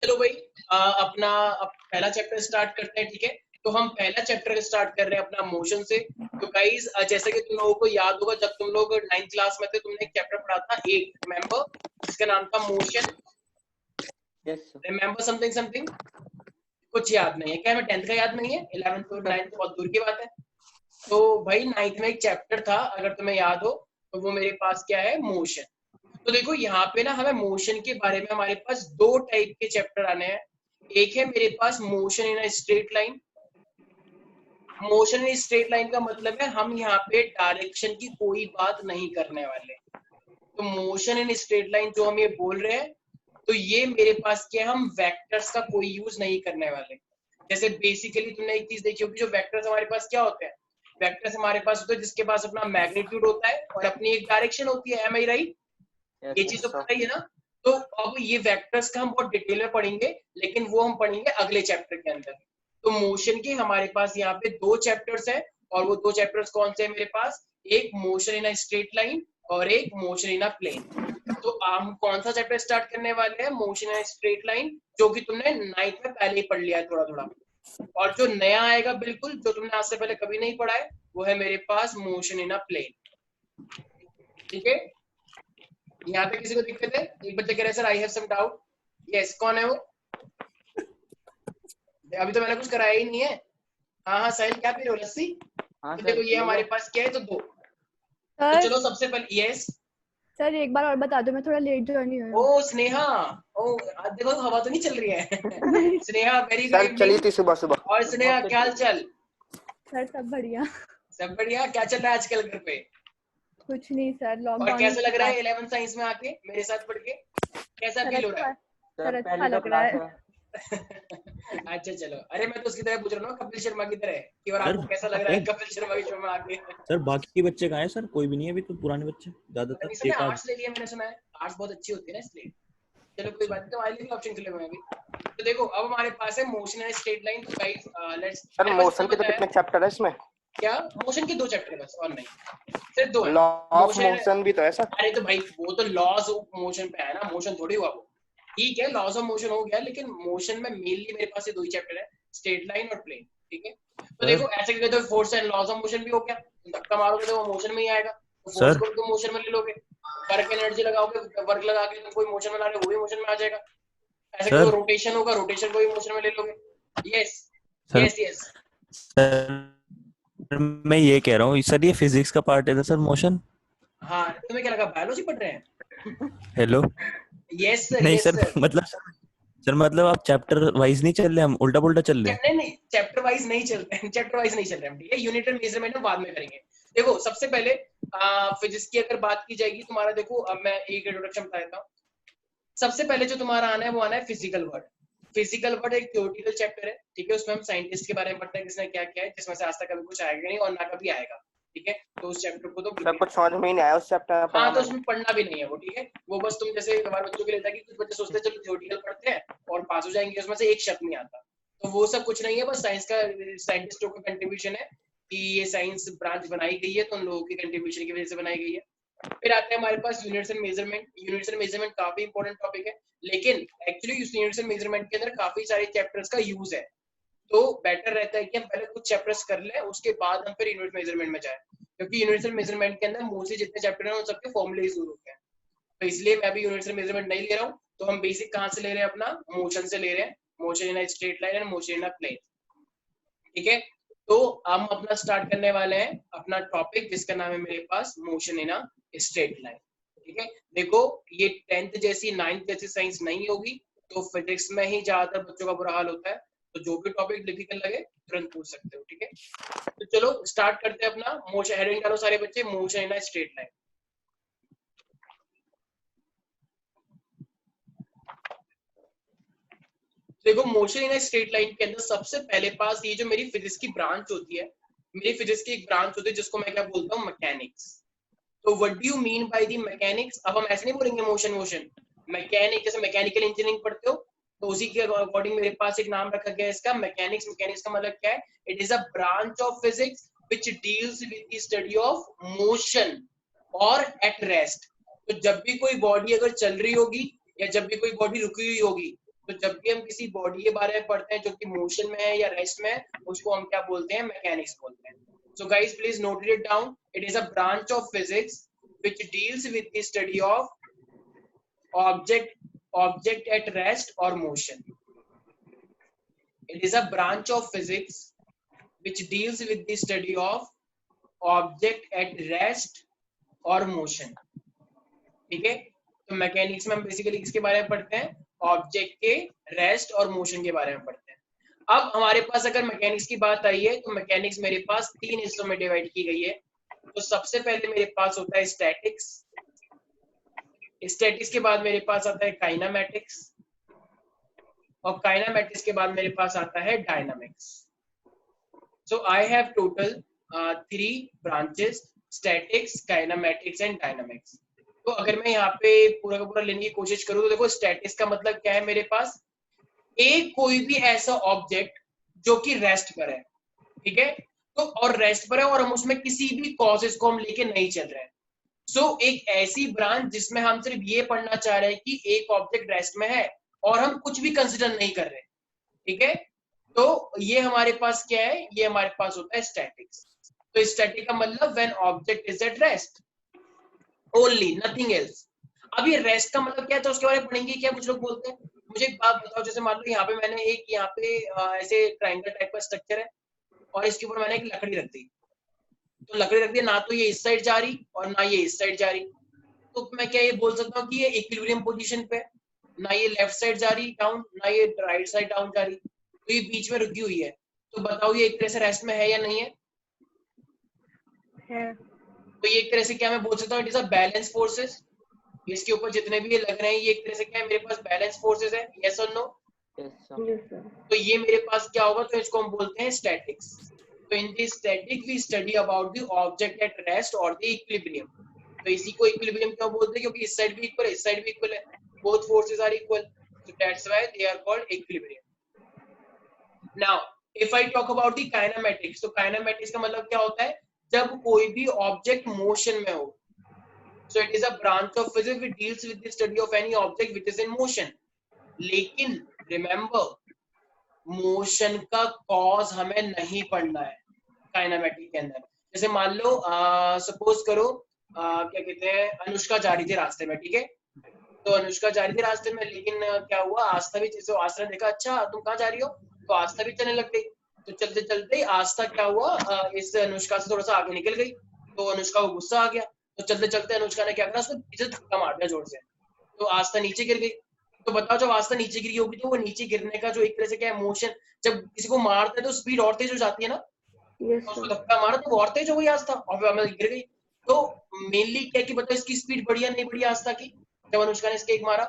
चलो भाई अपना पहला चैप्टर स्टार्ट करते हैं, ठीक है। तो हम पहला चैप्टर स्टार्ट कर रहे हैं अपना मोशन से। तो गाइस जैसे कि तुम लोगों को याद होगा, जब तुम लोग 9th क्लास में थे, तुमने एक चैप्टर पढ़ा था 8, रिमेंबर, जिसका नाम था motion. Yes remember something something, कुछ याद नहीं है क्या? मैं 10th का याद नहीं है, 11th और 9th बहुत दूर की बात है। तो भाई 9th में एक चैप्टर था, अगर तुम्हें याद हो, तो वो मेरे पास क्या है, मोशन। तो देखो यहाँ पे ना हमें मोशन के बारे में हमारे पास दो टाइप के चैप्टर आने हैं। एक है मेरे पास motion in a straight line. Motion in straight line का मतलब है हम यहाँ पे डायरेक्शन की कोई बात नहीं करने वाले। तो मोशन इन स्ट्रेट लाइन जो हम ये बोल रहे हैं, तो ये मेरे पास क्या है, हम वेक्टर्स का कोई यूज नहीं करने वाले। जैसे बेसिकली तुमने एक चीज देखी होगी, जो वेक्टर्स हमारे पास क्या होते हैं, वेक्टर्स हमारे पास होते हैं जिसके पास अपना मैग्नीट्यूड होता है और अपनी एक डायरेक्शन होती है। एम आई राइट? ये चीज तो पता ही है ना। तो अब ये वेक्टर्स का हम बहुत डिटेल में पढ़ेंगे, लेकिन वो हम पढ़ेंगे अगले चैप्टर के अंदर। तो मोशन के हमारे पास यहाँ पे दो चैप्टर्स हैं, और वो दो चैप्टर्स कौन से हैं मेरे पास, एक motion in a straight line और एक मोशन इन अ प्लेन। तो हम कौन सा चैप्टर स्टार्ट करने वाले हैं, motion in a straight line, जो कि तुमने 9th में पहले ही पढ़ लिया है थोड़ा थोड़ा। और जो नया आएगा बिल्कुल, जो तुमने आज से पहले कभी नहीं पढ़ा है, वो है मेरे पास मोशन इन अ प्लेन। ठीक है, यहाँ पे किसी को दिक्कत है? एक बच्चे कह रहे sir I have some doubt. Yes, कौन है वो? अभी तो मैंने कुछ कराया ही नहीं है। हाँ हाँ साहिल, क्या पी रहे हो, लस्सी? हाँ तो सर, देखो ये हमारे पास क्या है, तो दो। तो सर चलो सबसे पहले, यस। सर एक बार और बता दो, मैं थोड़ा लेट ज्वाइन हुई हूँ। ओ स्नेहा, ओ आज देखो हवा तो नहीं चल रही है। स्नेहा वेरी गुड सर चली इवनिंग। थी सुबह सुबह। और स्नेहा क्या हाल चाल? सर सब बढ़िया। सब बढ़िया। क्या चल रहा है आजकल घर पे? कुछ नहीं सर, और लॉकडाउन कैसा लग रहा है। है 11th साइंस में आके मेरे साथ पढ़ के? कैसा सर फील हो रहा अच्छा, है? सर सर अच्छा पहली तो लग रहा क्लास है। है। अच्छा चलो, अरे मैं तो उसकी तरह पूछ रहा हूँ, कपिल शर्मा की तरह, कि और सर आपको कैसा लग रहा है कपिल शर्मा के शो में आके? सर बाकी बच्चे कहाँ हैं सर? कोई भी नहीं है अभी तो, पुराने बच्चे ज्यादातर नहीं सुना, एक आध। आर्ट्स ले लिया मैंने, सुना है आर्ट्स बहुत अच्छी होती है ना, इसलिए। चलो कोई बात नहीं, तुम्हारे लिए भी ऑप्शन खुले हुए हैं अभी। तो देखो अब हमारे पास है मोशन एंड स्ट्रेट लाइन। तो गाइस लेट्स, सर मैंने बस मोशन इतना के तो बताया। कितने चैप्टर है इसमें? क्या मोशन के दो चैप्टर है बस, और नहीं, सिर्फ दो है। लॉ ऑफ मोशन, मोशन भी तो है सर। अरे तो भाई वो तो लॉज ऑफ मोशन पे है ना, मोशन थोड़ी हुआ वो। ठीक है, लॉज ऑफ मोशन हो गया, लेकिन मोशन में मेनली मेरे पास ये दो ही चैप्टर है, स्ट्रेट लाइन और प्लेन। ठीक है, तो सर देखो ऐसे करके तो force and laws of motion भी हो गया। तो धक्का मारोगे तो वो मोशन में ही आएगा, तो फोर्स सर को भी तुम मोशन में ले लोगे, वर्क एनर्जी लगाओगे, वर्क लगा के तुम कोई मोशन में ला रहे हो, वो भी मोशन में आ जाएगा। ऐसे करके सर रोटेशन होगा, रोटेशन को भी मोशन में ले लोगे। Yes sir yes yes. Sir मैं ये कह रहा हूँ सर, ये फिजिक्स का पार्ट है ना सर, मोशन? हाँ तुम्हें क्या लगा बायोलॉजी पढ़ रहे हैं? हेलो। यस सर, नहीं यस सर, सर। मतलब सर मतलब आप चैप्टर वाइज नहीं चल रहे, हम उल्टा पुल्टा चल रहे हैं। नहीं नहीं, चैप्टर वाइज नहीं चलते हैं, चैप्टर वाइज नहीं चल रहे हम, ठीक है। यूनिट एंड मेजरमेंट हम बाद में करेंगे। देखो सबसे पहले फिजिक्स की अगर बात की जाएगी तुम्हारा, देखो अब मैं एक इंट्रोडक्शन बता देता हूँ। सबसे पहले जो तुम्हारा आना है वो आना है फिजिकल वर्ड। फिजिकल वर्ड एक थ्योरेटिकल चैप्टर है, ठीक है। उसमें हम साइंटिस्ट के बारे में पढ़ते हैं, किसने क्या किया है, जिसमें से आज तक कभी कुछ आएगा नहीं और ना कभी आएगा, ठीक है। तो उस चैप्टर को तो सर कुछ समझ में ही नहीं आया उस चैप्टर में हाँ, पढ़ा तो मैंने। उसमें पढ़ना भी नहीं है वो, ठीक है। वो बस तुम जैसे हमारे बच्चों के लिए था कि कुछ बच्चे सोचते हैं चलो थ्योरेटिकल पढ़ते हैं और पास हो जाएंगे, उसमें से एक शब्द नहीं आता। तो वो सब कुछ नहीं है, बस साइंस का, साइंटिस्टों का कंट्रीब्यूशन है कि ये साइंस ब्रांच बनाई गई है, तो उन लोगों के कंट्रीब्यूशन की वजह से बनाई गई है। फिर आते हैं हमारे पास units and measurement. Units and measurement काफी इंपॉर्टेंट टॉपिक है, लेकिन एक्चुअली यूनिट्स एंड मेजरमेंट के अंदर काफी सारे चैप्टर्स का यूज है। तो बेटर रहता है कि हम पहले कुछ चैप्टर्स कर लें, उसके बाद हम फिर यूनिट मेजरमेंट में जाएं, क्योंकि यूनिवर्सल मेजरमेंट के अंदर मोस्टली जितने चैप्टर हैं उन सबके फॉर्मूले यूज होते हैं। तो इसलिए मैं भी यूनिवर्सल मेजरमेंट नहीं ले रहा हूँ। तो हम बेसिक कहाँ से ले रहे हैं, अपना मोशन से ले रहे हैं, motion in a straight line and motion in a plane, ठीक है। तो हम अपना स्टार्ट करने वाले हैं अपना टॉपिक, जिसका नाम है मेरे पास motion in a straight line, ठीक है। देखो ये 10th जैसी 9th जैसी साइंस नहीं होगी, तो फिजिक्स में ही ज्यादातर बच्चों का बुरा हाल होता है। तो जो भी टॉपिक डिफिकल्ट लगे तुरंत पूछ सकते हो, ठीक है। तो चलो स्टार्ट करते हैं अपना मोशन। हेडिंग डालो सारे बच्चे, motion in a straight line. देखो motion in a straight line के अंदर सबसे पहले पास ये जो मेरी फिजिक्स की ब्रांच होती है, मेरी फिजिक्स की एक ब्रांच होती है जिसको मैं क्या बोलता हूँ, मैकेनिक्स। तो what do you mean by the mechanics? अब हम ऐसे नहीं बोलेंगे मोशन मोशन, मैकेनिक, जैसे मैकेनिकल इंजीनियरिंग पढ़ते हो तो उसी के अकॉर्डिंग मेरे पास एक नाम रखा गया है इसका, मैकेनिक्स। मैकेनिक्स का मतलब क्या है? It is a branch of physics which deals with the study of motion और एट रेस्ट। तो जब भी कोई बॉडी अगर चल रही होगी या जब भी कोई बॉडी रुकी हुई होगी, तो जब भी हम किसी बॉडी के बारे में पढ़ते हैं जो कि मोशन में है या रेस्ट में है, उसको हम क्या बोलते हैं? मैकेनिक्स बोलते हैं. So guys, please note it down. It is a branch of physics which deals with the study of object at rest or motion. It is a branch of physics which deals with the study of object at rest or motion. ठीक है, तो mechanics में हम basically किसके बारे में पढ़ते हैं? ऑब्जेक्ट के रेस्ट और मोशन के बारे में पढ़ते हैं. अब हमारे पास अगर मैकेनिक्स की बात आई है तो मैकेनिक्स मेरे पास 3 हिस्सों में डिवाइड की गई है. तो सबसे पहले मेरे पास होता है स्टैटिक्स. स्टैटिक्स के बाद मेरे पास आता है काइनामेटिक्स, और काइनामेटिक्स के बाद मेरे पास आता है dynamics. So I have total 3 branches: statics, kinematics and dynamics. तो अगर मैं यहाँ पे पूरा का पूरा लेने की कोशिश करूँ तो देखो, स्टैटिक्स का मतलब क्या है? मेरे पास एक कोई भी ऐसा ऑब्जेक्ट जो कि रेस्ट पर है, ठीक है, तो और रेस्ट पर है और हम उसमें किसी भी कॉजेस को हम लेके नहीं चल रहे हैं. सो एक ऐसी ब्रांच जिसमें हम सिर्फ ये पढ़ना चाह रहे हैं कि एक ऑब्जेक्ट रेस्ट में है और हम कुछ भी कंसिडर नहीं कर रहे, ठीक है, तो ये हमारे पास क्या है? ये हमारे पास होता है स्टैटिक्स. तो स्टैटिक का मतलब when object is at rest only, nothing else. अब ये रेस्ट का मतलब क्या है तो उसके बारे में पढ़ेंगे. क्या कुछ लोग बोलते हैं? मुझे एक बात बताओ, जैसे मान लो यहाँ पे मैंने एक यहाँ पे ऐसे ट्रायंगल टाइप का स्ट्रक्चर है और इसके ऊपर मैंने एक लकड़ी रख दी. तो लकड़ी रख दी, ना तो ये इस साइड जा रही और ना ये इस साइड जा रही. तो मैं क्या ये बोल सकता हूँ कि ये इक्विलिब्रियम पोजीशन पे है? ना ये लेफ्ट साइड जा रही डाउन, ना ये राइट साइड डाउन जा रही, तो ये बीच में रुकी हुई है. तो बताओ ये एक तरह से रेस्ट में है या नहीं है? तो ये एक तरह से क्या मैं बोल सकता हूँ? It is a balance forces. इसके ऊपर जितने भी ये लग रहे हैं ये एक तरह से क्या है? मेरे पास बैलेंस फोर्सेस है. यस और नो? तो ये मेरे पास क्या होगा? तो इसको हम बोलते हैं स्टैटिक्स. तो in the static we study about the object at rest और द इक्विलिब्रियम. तो इसी को इक्विलिब्रियम क्यों बोलते हैं? क्योंकि इस साइड भी इक्वल है, इस साइड भी इक्वल है, both forces are equal, so that's why they are called equilibrium. Now if I talk about the kinematics, तो काइनेमैटिक्स का मतलब क्या होता है? जब कोई भी ऑब्जेक्ट मोशन में हो. So it is a branch of physics which deals with the study of any object which is in motion. लेकिन remember, मोशन का कॉज हमें नहीं पढ़ना है काइनेमैटिक के अंदर. जैसे मान लो सपोज करो क्या कहते हैं, अनुष्का जा रही थी रास्ते में, ठीक है, तो अनुष्का जा रही थी रास्ते में, लेकिन क्या हुआ? आस्था भी, जैसे आस्था ने देखा अच्छा तुम कहाँ जा रही हो, तो आस्था भी चलने लग गई. तो चलते चलते आस्था क्या हुआ? इस अनुष्का से थोड़ा सा आगे निकल गई. तो अनुष्का को गुस्सा आ गया. तो चलते चलते अनुष्का ने क्या करा? उसको पीछे धक्का मार दिया जोर से. तो आस्था नीचे गिर गई. तो बताओ जब आस्था नीचे गिरी होगी तो वो नीचे गिरने का जो एक तरह से क्या है? मोशन. जब किसी को मारते हैं तो स्पीड और तेज हो जाती है ना. तो उसको धक्का मारा तो वो और तेज हो गई आस्था और फिर गिर गई. तो मेनली क्या कि बताओ इसकी स्पीड बढ़िया नहीं बढ़िया आस्था की जब अनुष्का ने इसके एक मारा?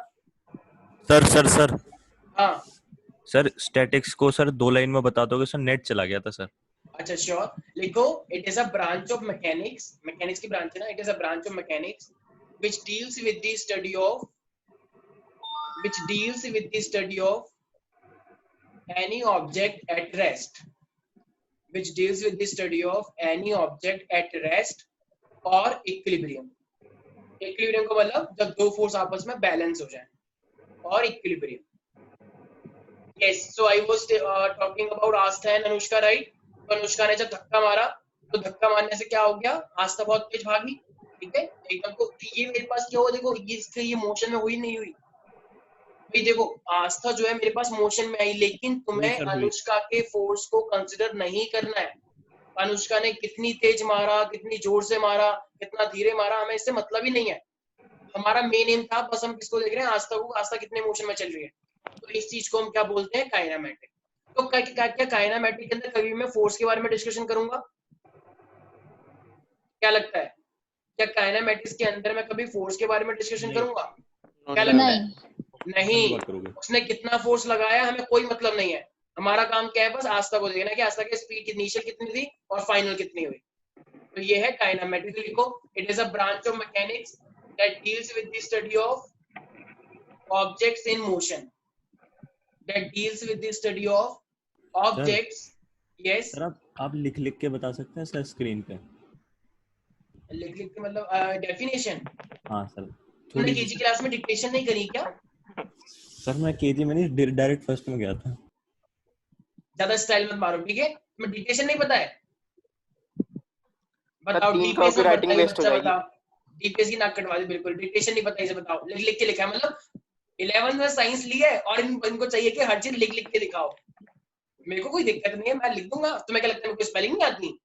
सर हाँ सर, स्टैटिक्स को सर 2 लाइन में बता दोगे सर? नेट चला गया था सर. अच्छा श्योर, लिखो. It is a branch of mechanics. Mechanics की ब्रांच है ना. It is a branch of mechanics which deals with the study of any object at rest, which deals with the study of any object at rest और equilibrium. Equilibrium का मतलब जब दो force आपस में बैलेंस हो जाए, और equilibrium. Yes, so I was talking about Aastha and Anushka, right. तो अनुष्का ने जब धक्का मारा तो धक्का मारने से क्या हो गया? आस्था बहुत तेज भागी, ठीक है, एकदम. तो ये मेरे पास क्या हुआ? देखो ये मोशन में हुई नहीं हुई भाई. देखो आस्था जो है मेरे पास मोशन में आई, लेकिन तुम्हें अनुष्का के फोर्स को कंसिडर नहीं करना है. अनुष्का ने कितनी तेज मारा, कितनी जोर से मारा, कितना धीरे मारा, हमें इससे मतलब ही नहीं है. हमारा मेन एम था बस हम किसको देख रहे हैं? आस्था को. आस्था कितने मोशन में चल रही है. तो इस चीज को हम क्या बोलते हैं? काइनेमैटिक. तो क्या काइनेमैटिक के अंदर कभी मैं फोर्स के बारे में डिस्कशन करूंगा? क्या लगता है? क्या काइनेमैटिक्स के अंदर मैं कभी फोर्स के बारे में डिस्कशन करूंगा? क्या लगता है? नहीं. उसने कितना फोर्स लगाया हमें कोई मतलब नहीं है. हमारा काम क्या है? बस आस्था को देखना कि आस्था की स्पीड इनिशियल कितनी थी और फाइनल कितनी हुई. तो ये है काइनेमैटिक. लिखो. It is a branch of mechanics that deals with the study of objects in motion. That deals with the study of objects. Yes. Sir आप लिख के बता सकते हैं सर स्क्रीन पे? लिख के मतलब डेफिनेशन? हाँ सर. तुमने केजी क्लास में डिक्टेशन नहीं करी क्या? सर मैं केजी में नहीं डायरेक्ट फर्स्ट में गया था। ज्यादा स्टाइल मत मारो, ठीक है? तुम्हें डिक्टेशन नहीं पता है? सर बताओ 3 डीपीएस में कॉपीराइटिंग पढ़ता है वेस्ट हो बच्चा, जाएगी। बताओ डीपीएस की नाक कटवा दे बिल्कुल। डिक्टेशन नहीं पता, इसे बताओ। लिख लिख के लिखा है, मतलब 11th में साइंस लिया है और इनको चाहिए कि हर चीज लिख लिख के दिखाओ। मेरे को कोई दिक्कत नहीं है, मैं लिख दूंगा। तुम्हें क्या लगता है मेरे को स्पेलिंग नहीं आती?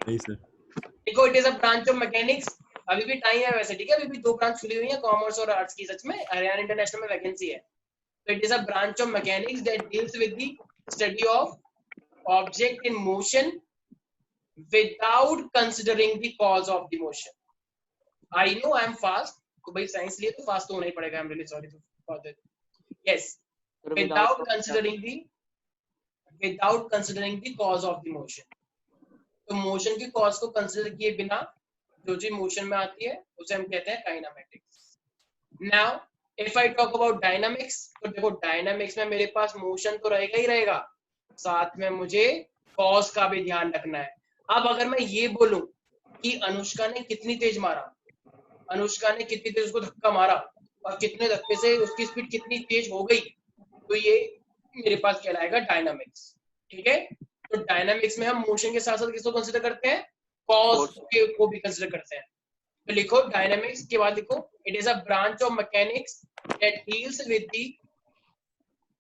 नहीं सर। देखो, it is a branch of mechanics. अभी भी टाइम है वैसे, ठीक है? अभी भी 2 ब्रांच खुली हुई है, कॉमर्स और आर्ट्स की। सच में हरियाणा इंटरनेशनल में वैकेंसी है। तो it is a branch of mechanics that deals with the study of object in motion without considering the cause of the motion. I know I am fast, तो भाई science लिए तो fast तो होना ही पड़ेगा। I am really sorry for that. Yes, without considering the cause of the motion. तो motion की cause को कंसीडर किए बिना जो चीज मोशन में आती है उसे हम कहते हैं dynamics. Now if I talk about dynamics, तो देखो डायनामिक्स में मेरे पास मोशन तो रहेगा ही रहेगा, साथ में मुझे कॉज का भी ध्यान रखना है। अब अगर मैं ये बोलूं कि अनुष्का ने कितनी तेज मारा, अनुष्का ने कितनी तेज उसको धक्का मारा और कितने धक्के से उसकी स्पीड कितनी तेज हो गई, तो ये मेरे पास कहलाएगा डायनामिक्स। ठीक है? तो डायनामिक्स में हम मोशन के साथ साथ किसको कंसीडर करते हैं? कॉज को भी कंसीडर करते हैं। तो लिखो डायनामिक्स के बाद लिखो it is a branch of mechanics that deals with the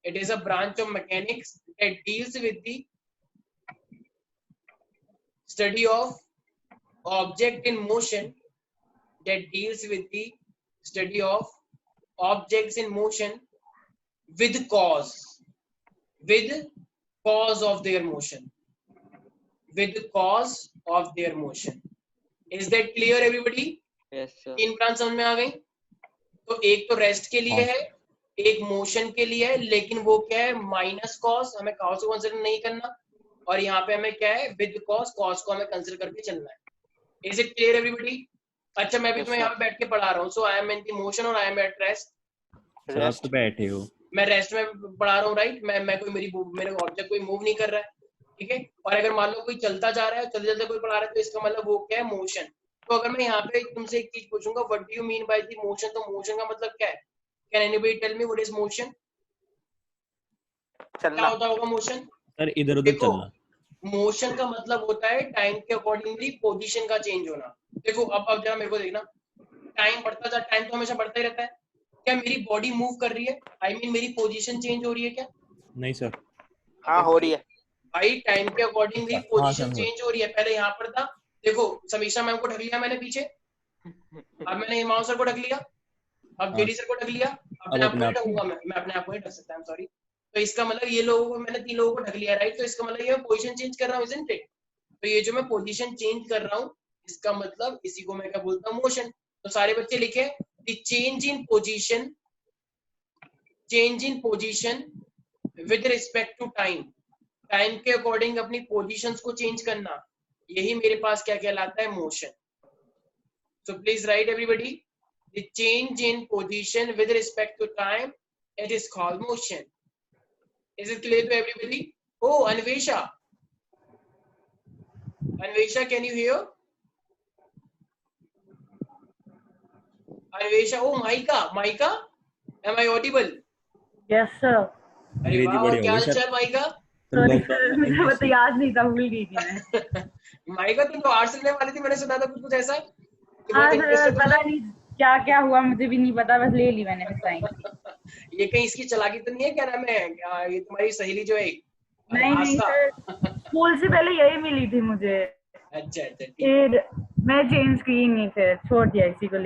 it is a branch of mechanics that deals with the study of object in motion that deals with the study of objects in motion with cause of their motion, with cause of their motion. Is that clear everybody? Yes sir. 3 branch समझ में आ गई? तो एक तो rest के लिए है, एक मोशन के लिए है, लेकिन वो क्या है? माइनस कॉस, हमें कॉस को कंसीडर नहीं करना। और यहाँ पे हमें क्या है? विद कॉस, कॉस को हमें कंसीडर करके चलना है। Is it clear everybody? अच्छा, मैं भी तुम्हें यहाँ पे बैठ के पढ़ा रहा हूँ। So I am in the motion और I am at rest. Sir आप तो बैठे हो। मैं रेस्ट में पढ़ा रहा हूँ, राइट? मैं कोई मेरे ऑब्जेक्ट कोई मूव नहीं कर रहा है, ठीक है? और अगर मान लो कोई चलता जा रहा है, चलते चलते कोई पढ़ा रहा है, तो इसका मतलब वो क्या है? मोशन। तो अगर मैं यहाँ पे तुमसे एक चीज पूछूंगा, what do you mean by the motion, तो मोशन का मतलब क्या है? Can anybody tell me what is motion? क्या चलना। होता होगा मोशन? सर इधर उधर देखो, चलना। मोशन का मतलब होता है टाइम के अकॉर्डिंगली पोजीशन का चेंज होना। देखो अब जरा मेरे को देखना, टाइम बढ़ता जा, टाइम तो हमेशा बढ़ता ही रहता है। क्या मेरी बॉडी मूव कर रही है? आई मीन मेरी पोजीशन चेंज हो रही है क्या? नहीं सर। हाँ हो रही है भाई टाइम के अकॉर्डिंगली हाँ, पोजीशन सर, चेंज हो रही है। पहले यहाँ पर था, देखो समीक्षा मैम को ढक लिया मैंने पीछे, अब मैंने हिमांशु सर को ढक लिया, अब जेडी सर को ढक लिया, अपने आप को नहीं ढकूंगा मैं अपने आप को नहीं ढक सकता, आई एम सॉरी। तो इसका मतलब ये लोगों को मैंने 3 लोगों को ढक लिया, राइट? तो इसका मतलब ये पोजीशन चेंज कर रहा हूँ, इजंट इट? तो ये जो मैं पोजीशन चेंज कर रहा हूँ, इसका मतलब इसी को मैं क्या बोलता हूँ? मोशन। तो सारे बच्चे लिखे the change in position with respect to time. Time के अकॉर्डिंग अपनी पोजीशंस को चेंज करना, यही मेरे पास क्या कहलाता है? Motion. So please write everybody, the change in position with respect to time, it is called motion. Is it clear to everybody? Oh, Anvesha, can you hear? Anvesha, oh Maika, am I audible? Yes sir. अरे अंग्रेजी वाह, बढ़िया क्या हो हाल गई चाल mica? Sorry sir, मुझे वो तो याद नहीं था, भूल गई थी मैं। माइका तुम तो आर्ट्स लेने वाली थी, मैंने सुना था कुछ ऐसा कि हाँ बहुत इंटरेस्ट है सर, पता नहीं क्या क्या हुआ, मुझे भी नहीं पता, बस ले ली मैंने फिर साइंस। ये कहीं इसकी चालाकी तो नहीं है? क्या नाम है ये तुम्हारी सहेली जो है नहीं सर, स्कूल से पहले यही मिली थी मुझे। अच्छा ठीक, फिर मैं चेंज की नहीं, फिर छोड़ दिया, इसी को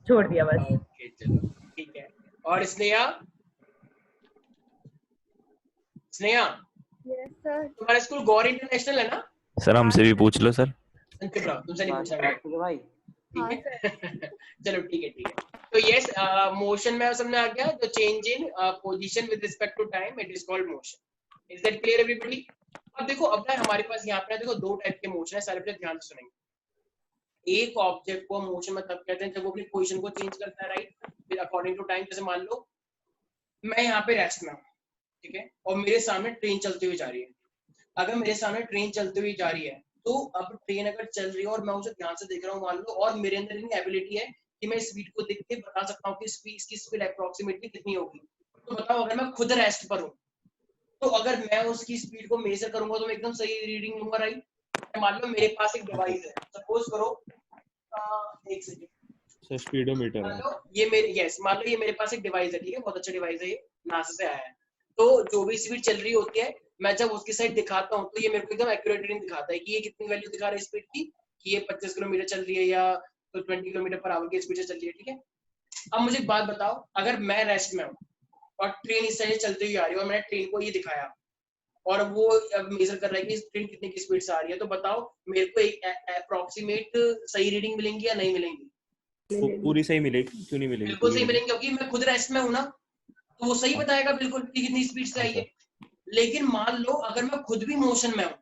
छोड़ दिया बस। ओके चलो ठीक है। और स्नेहा यस सर। तुम्हारा स्कूल गौर इंटरनेशनल है ना? सर हमसे भी पूछ लो सर। तुमसे नहीं पूछा गया, भाई ठीक है? चलो ठीक है। तो यस, मोशन में समझ आ गया, तो change in position with respect to time, it is called motion. Is that clear everybody? अब देखो, अब ना हमारे पास यहाँ पे देखो 2 टाइप के मोशन है, सारे बच्चे ध्यान से सुनेंगे। एक ऑब्जेक्ट को मोशन में तब कहते हैं जब वो अपनी पोजीशन को चेंज करता है, राइट? फिर अकॉर्डिंग टू टाइम। जैसे मान लो मैं यहाँ पे रेस्ट में हूँ, ठीक है, और मेरे सामने ट्रेन चलती हुई जा रही है। अगर मेरे सामने ट्रेन चलती हुई जा रही है, तो अब ट्रेन अगर चल रही है और मैं उसे ध्यान से देख रहा हूँ मान लो, और मेरे अंदर इतनी एबिलिटी है कि मैं स्पीड को देख के बता सकता हूँ कि इसकी स्पीड अप्रोक्सीमेटली कितनी होगी। तो बताओ अगर मैं खुद रेस्ट पर हूँ तो अगर मैं उसकी स्पीड को मेजर करूंगा तो मैं एकदम सही रीडिंग लूंगा, राइट? मान लो मेरे पास एक डिवाइस है, सपोज करो एक सेकंड सर स्पीडोमीटर मान है। लो ये मेरे पास एक डिवाइस है, ठीक है, बहुत अच्छा डिवाइस है, ये नासा से आया है। तो जो भी स्पीड चल रही होती है मैं जब उसकी साइड दिखाता हूँ तो ये मेरे को एकदम एक्यूरेट रीडिंग दिखाता है कि ये कितनी वैल्यू दिखा रहा है स्पीड की, कि ये 25 किलोमीटर चल रही है या तो 20 किलोमीटर पर आवर की स्पीड से चल रही है, ठीक है। अब मुझे एक बात बताओ, अगर मैं रेस्ट में हूँ और ट्रेन इस साइड चलती हुई आ रही है और मैंने ट्रेन को ये दिखाया और वो अब मेजर कर रहा है कि ट्रेन कितने की स्पीड से आ रही है, तो बताओ मेरे को एक अप्रोक्सीमेट सही रीडिंग मिलेंगी या नहीं मिलेंगी? पूरी सही मिलेगी, क्यों नहीं मिलेगी? बिल्कुल सही मिलेंगी, क्योंकि मैं खुद रेस्ट में हूँ ना, तो वो सही बताएगा बिल्कुल कि कितनी स्पीड से आई है। लेकिन मान लो अगर मैं खुद भी मोशन में हूँ,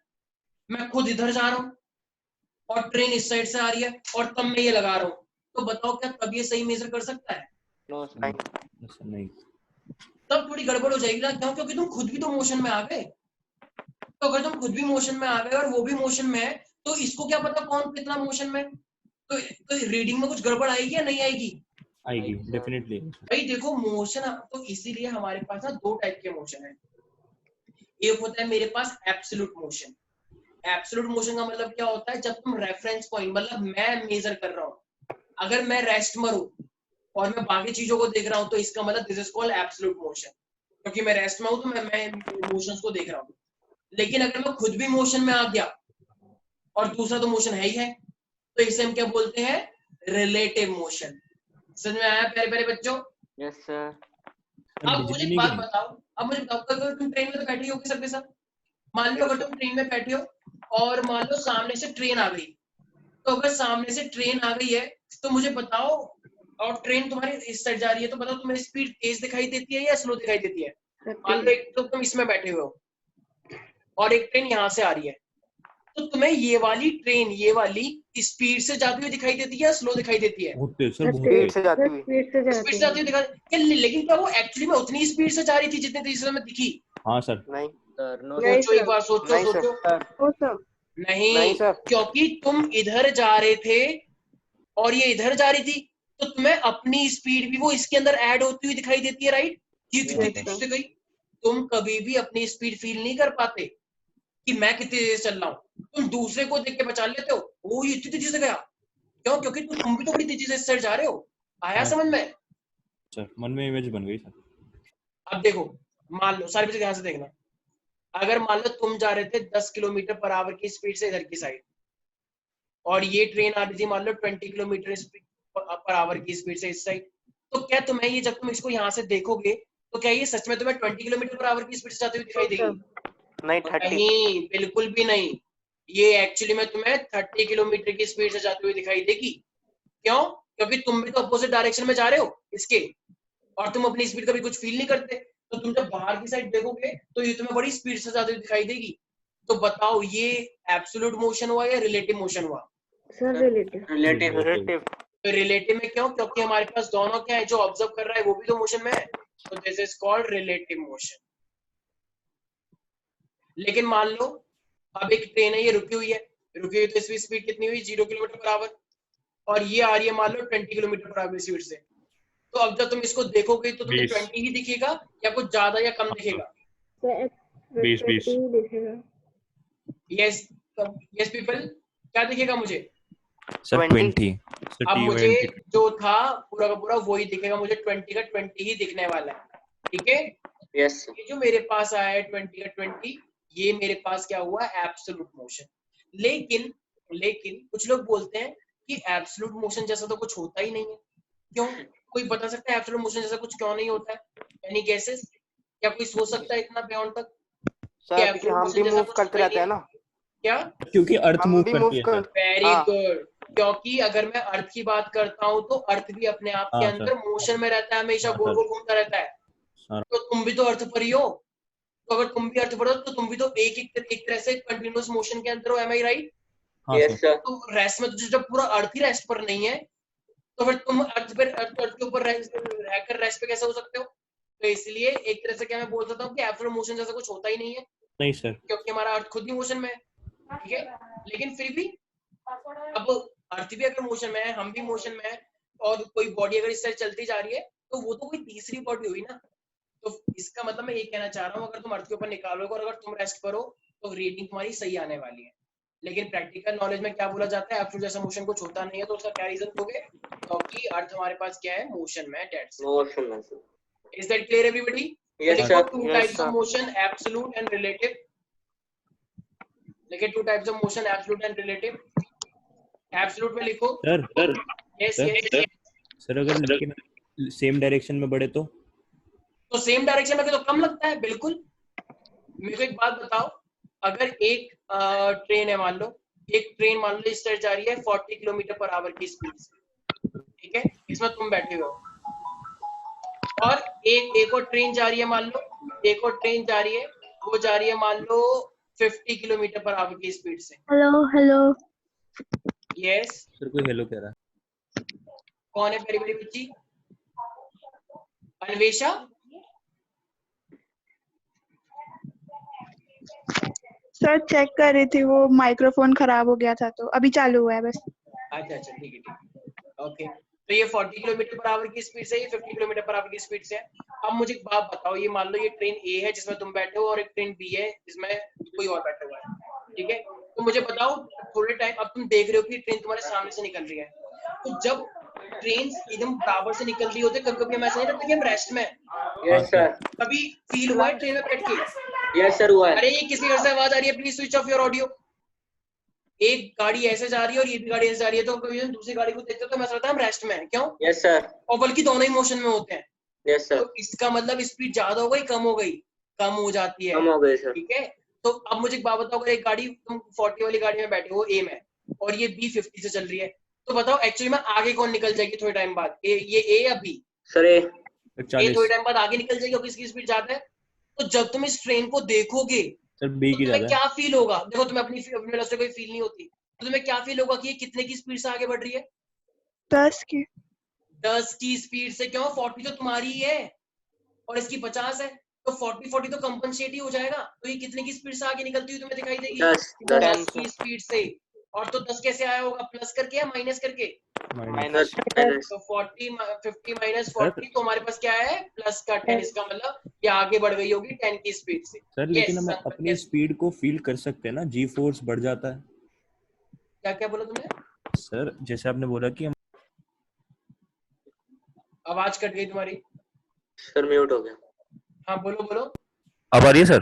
मैं खुद इधर जा रहा हूँ और ट्रेन इस साइड से आ रही है और तब मैं ये लगा रहा हूँ, तो बताओ क्या तब ये सही मेजर कर सकता है? नो नहीं। तब थोड़ी गड़बड़ हो जाएगी ना, क्यों? क्योंकि तुम खुद भी तो मोशन में आ गए। तो अगर तुम खुद भी मोशन में आ गए और वो भी मोशन में है तो इसको क्या पता कौन कितना मोशन में, तो रीडिंग में कुछ गड़बड़ आएगी या नहीं आएगी? आएगी, डेफिनेटली। भाई देखो मोशन, तो इसीलिए हमारे पास ना दो टाइप के मोशन है। एक होता है मेरे पास एब्सोल्यूट मोशन। एब्सोल्यूट मोशन का मतलब क्या होता है? जब तुम रेफरेंस पॉइंट, मतलब मैं मेजर कर रहा हूँ, अगर मैं रेस्ट में हूँ और मैं बाकी चीजों को देख रहा हूँ तो इसका मतलब this is called absolute motion, क्योंकि मैं रेस्ट में हूँ तो मैं मोशंस को देख रहा हूँ। लेकिन अगर मैं खुद भी मोशन में आ गया और दूसरा तो मोशन है ही है, तो इसे हम क्या बोलते हैं? Relative motion. समझ में आया प्यारे प्यारे बच्चों? Yes sir. अब मुझे एक बात बताओ, अगर तुम ट्रेन में तो बैठी होगी सबके साथ, मान लो अगर तुम ट्रेन में बैठे हो और मान लो सामने से ट्रेन आ गई, तो अगर सामने से ट्रेन आ गई है तो मुझे बताओ, और ट्रेन तुम्हारी इस साइड जा रही है, तो बताओ तुम्हें स्पीड तेज दिखाई देती है या स्लो दिखाई देती है? मान लो एक तो तुम इसमें बैठे हुए हो और एक ट्रेन यहाँ से आ रही है, तो तुम्हें ये वाली ट्रेन, ये वाली स्पीड से जाती हुई दिखाई देती है या स्लो दिखाई देती है? बहुत तेज सर, बहुत स्पीड तेज। से जाती हुई। स्पीड से जाती हुई दिखाई, लेकिन क्या वो एक्चुअली में उतनी स्पीड से जा रही थी जितनी तेजी से मैं दिखी? हाँ सर। नहीं सर। नो सोचो एक बार, सोचो नहीं सोचो। सर। नहीं, नहीं सर। क्योंकि तुम इधर जा रहे थे और ये इधर जा रही थी, तो तुम्हें अपनी स्पीड भी वो इसके अंदर ऐड होती हुई दिखाई देती है, राइट? ये कितनी तेजी से गई। तुम कभी भी अपनी स्पीड फील नहीं कर पाते कि मैं कितनी तेजी से चल रहा हूँ, तुम दूसरे को देख के बचा लेते हो, वो ये इतनी तेजी से गया, क्यों? क्योंकि तुम भी तो बड़ी तेजी से इस साइड जा रहे हो। आया समझ में? सर मन में इमेज बन गई सर। अब देखो, मान लो सारे बच्चे ध्यान से देखना, अगर मान लो तुम जा रहे थे 10 किलोमीटर पर आवर की स्पीड से इधर की साइड और ये ट्रेन आ रही थी मान लो 20 किलोमीटर पर आवर की स्पीड से इस साइड, तो क्या तुम्हें ये, जब तुम इसको यहाँ से देखोगे तो क्या ये सच में तुम्हें 20 किलोमीटर पर आवर की स्पीड से जाते हुए दिखाई देगी? नहीं 30। नहीं, बिल्कुल भी नहीं। ये एक्चुअली में तुम्हें 30 किलोमीटर की स्पीड से जाते हुए दिखाई देगी। क्यों? क्योंकि तुम भी तो अपोजिट डायरेक्शन में जा रहे हो इसके, और तुम अपनी स्पीड कभी कुछ फील नहीं करते, तो तुम जब बाहर की साइड देखोगे तो ये तुम्हें बड़ी स्पीड से जाते हुए दिखाई देगी। तो बताओ ये एब्सोल्यूट मोशन हुआ या रिलेटिव मोशन हुआ? रिलेटिव। तो रिलेटिव में क्यों? क्योंकि हमारे पास दोनों क्या है, जो ऑब्जर्व कर रहा है वो भी तो मोशन में है, तो this is called relative motion. लेकिन मान लो अब एक ट्रेन है, ये रुकी हुई है तो इसकी स्पीड कितनी हुई? 0 किलोमीटर पर आवर, और ये आ रही है मान लो 20 किलोमीटर पर आवर स्पीड से। तो अब जब तुम इसको देखोगे तो तुम्हें 20 ही दिखेगा या कुछ ज्यादा या कम दिखेगा? 20 यस यस पीपल, क्या दिखेगा मुझे? सर 20। अब मुझे जो था पूरा का पूरा वही दिखेगा, मुझे 20 का 20 ही दिखने वाला है, ठीक है? यस। ये जो मेरे पास आया है 20 का 20, ये मेरे पास क्या हुआ? Absolute motion. लेकिन कुछ लोग बोलते हैं कि एब्सोल्यूट मोशन जैसा तो कुछ होता ही नहीं है। क्यों? कोई बता सकता है एब्सोल्यूट मोशन जैसा कुछ क्यों नहीं होता है? Any guesses? क्या कोई सोच सकता है इतना बियॉन्ड तक? सर क्योंकि हम भी मूव करते रहते हैं ना। क्या? क्योंकि अर्थ मूव करती है सर। Very good. क्योंकि अगर मैं अर्थ की बात करता हूँ तो अर्थ भी अपने आप के अंदर मोशन में रहता है, हमेशा गोल गोल घूमता रहता है। तो तुम भी तो अर्थ पर ही हो, तो अगर तुम भी अर्थ पर हो तो तुम भी तो एक तरह से कंटिन्यूअस मोशन के अंदर हो। एम आई राइट? Yes sir. तो रेस्ट में तो जब पूरा अर्थ ही रेस्ट पर नहीं है तो फिर तुम अर्थ के ऊपर रहकर रेस्ट पे कैसे हो सकते हो? तो इसलिए एक तरह से क्या मैं बोल सकता हूँ कि एब्सोल्यूट मोशन जैसा कुछ होता ही नहीं है। नहीं सर। क्योंकि हमारा अर्थ खुद ही मोशन में है, ठीक है? लेकिन फिर भी अब अर्थ भी अगर मोशन में है, हम भी मोशन में है, और कोई बॉडी अगर इस तरह चलती जा रही है तो वो तो कोई तीसरी बॉडी हुई ना। तो इसका मतलब मैं ये कहना चाह रहा हूँ, अगर तुम अर्थ के ऊपर निकालोगे और अगर तुम रेस्ट करो तो रीडिंग तुम्हारी सही आने वाली है। लेकिन प्रैक्टिकल नॉलेज में क्या बोला जाता है, एब्सोल्यूट जैसा मोशन कुछ होता नहीं है, तो उसका क्या रीजन दोगे? क्योंकि अर्थ हमारे पास क्या है, मोशन में, डेट्स मोशन में। Is that clear everybody? Yes sir, two types of motion, absolute and relative. लिखे two types of motion, absolute and relative. Absolute में लिखो सर यस यस। सर अगर लेकिन सेम डायरेक्शन में बढ़े तो सेम डायरेक्शन में तो कम लगता है। बिल्कुल। मेरे को एक बात बताओ, अगर एक ट्रेन है, मान लो एक ट्रेन मान लो इस तरह जा रही है 40 किलोमीटर पर आवर की स्पीड से, ठीक है, इसमें तुम बैठे हो, और एक और ट्रेन जा रही है, मान लो एक और ट्रेन जा रही है, वो जा रही है मान लो 50 किलोमीटर पर आवर की स्पीड से। Hello hello. यस। सर कोई हेलो कह रहा है। कौन है प्यारी बड़ी बच्ची? अन्वेषा? सर चेक कर रही थी, वो माइक्रोफोन खराब हो गया था तो अभी चालू हुआ है बस। अच्छा अच्छा, ठीक है ठीक है, ओके। तो ये 40 किलोमीटर पर आवर की स्पीड से, ये 50 किलोमीटर पर आवर की स्पीड से है। अब मुझे एक बात बताओ, ये मान लो ये ट्रेन ए है जिसमें तुम बैठे हो, और एक ट्रेन बी है जिसमें कोई और बैठा हुआ है, ठीक है। तो मुझे बताओ, थोड़े टाइम अब तुम देख रहे हो कि ट्रेन तुम्हारे सामने से निकल रही है, तो जब ट्रेन एकदम बराबर से निकल रही होती है, कभी कभी हम ऐसा नहीं लगता कि हम रेस्ट में। यस सर, कभी फील हुआ है ट्रेन में बैठ के? यस सर हुआ है। अरे ये किसी घर से आवाज आ रही है, please switch off your audio. एक गाड़ी ऐसे जा रही है और ये भी गाड़ी ऐसे जा रही है, तो कभी दूसरी गाड़ी को देखते हो तो ऐसा लगता है हम रेस्ट में हैं। क्यों? Yes sir. और बल्कि दोनों ही मोशन में होते हैं। Yes sir. तो इसका मतलब स्पीड ज्यादा हो गई, कम हो गई? कम हो जाती है। कम हो गई सर। ठीक है। तो अब मुझे एक बात बताओ, अगर एक गाड़ी तुम 40 वाली गाड़ी में बैठे हो ए में, और ये बी 50 से चल रही है, तो बताओ एक्चुअली में आगे कौन निकल जाएगी थोड़े टाइम बाद? ये ए या बी? सर ए। थोड़े टाइम बाद आगे निकल जाएगी, और किसकी स्पीड ज्यादा है? तो जब तुम इस ट्रेन को देखोगे सर बी तो की तुम्हें ज्यादा क्या फील होगा? देखो, तुम्हें अपनी वेलोसिटी कोई फील नहीं होती, तो तुम्हें क्या फील होगा कि ये कितने की स्पीड से आगे बढ़ रही है? 10 की। 10 की स्पीड से। क्यों? 40 तो तुम्हारी ही है और इसकी 50 है, तो 40 तो कंपनसेट ही हो जाएगा। तो ये कितने की स्पीड से आगे निकलती हुई तुम्हें दिखाई देगी? 10 की स्पीड से। और तो 10 कैसे आया होगा? प्लस करके या माइनस करके? माइनस। तो 40 50 माइनस 40, तो हमारे पास क्या है? प्लस का 10। इसका मतलब ये आगे बढ़ गई होगी 10 की स्पीड से। सर लेकिन हम अपनी स्पीड को फील कर सकते हैं ना, जी फोर्स बढ़ जाता है। क्या क्या बोला तुमने? सर जैसे आपने बोला कि हम आवाज कट गई तुम्हारी। सर म्यूट हो गया। हाँ बोलो बोलो। अब आ रही है सर?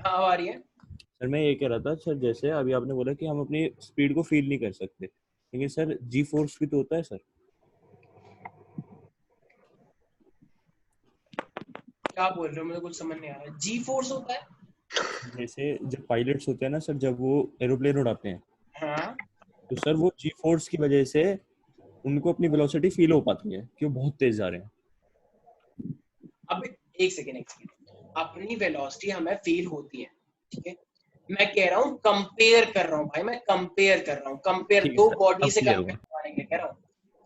हाँ अब आ रही है। सर मैं ये कह रहा था सर, जैसे अभी आपने बोला कि हम अपनी स्पीड को फील नहीं कर सकते, लेकिन सर जी फोर्स भी तो होता है सर। क्या बोल रहे हो? मुझे कुछ समझ नहीं आ रहा। जी फोर्स होता है? जैसे जब पायलट्स होते हैं ना सर, जब वो एरोप्लेन उड़ाते हैं, हाँ। तो सर वो जी फोर्स की वजह से उनको अपनी वेलोसिटी फील हो पाती है कि वो बहुत तेज जा रहे हैं। अब एक सेकेंड, अपनी वेलोसिटी हमें फील होती है, ठीक है। मैं कह रहा हूँ, कंपेयर कर रहा हूँ भाई, मैं कंपेयर कर रहा हूँ, कंपेयर दो बॉडी से कंपेयर करने के लिए कह रहा हूँ।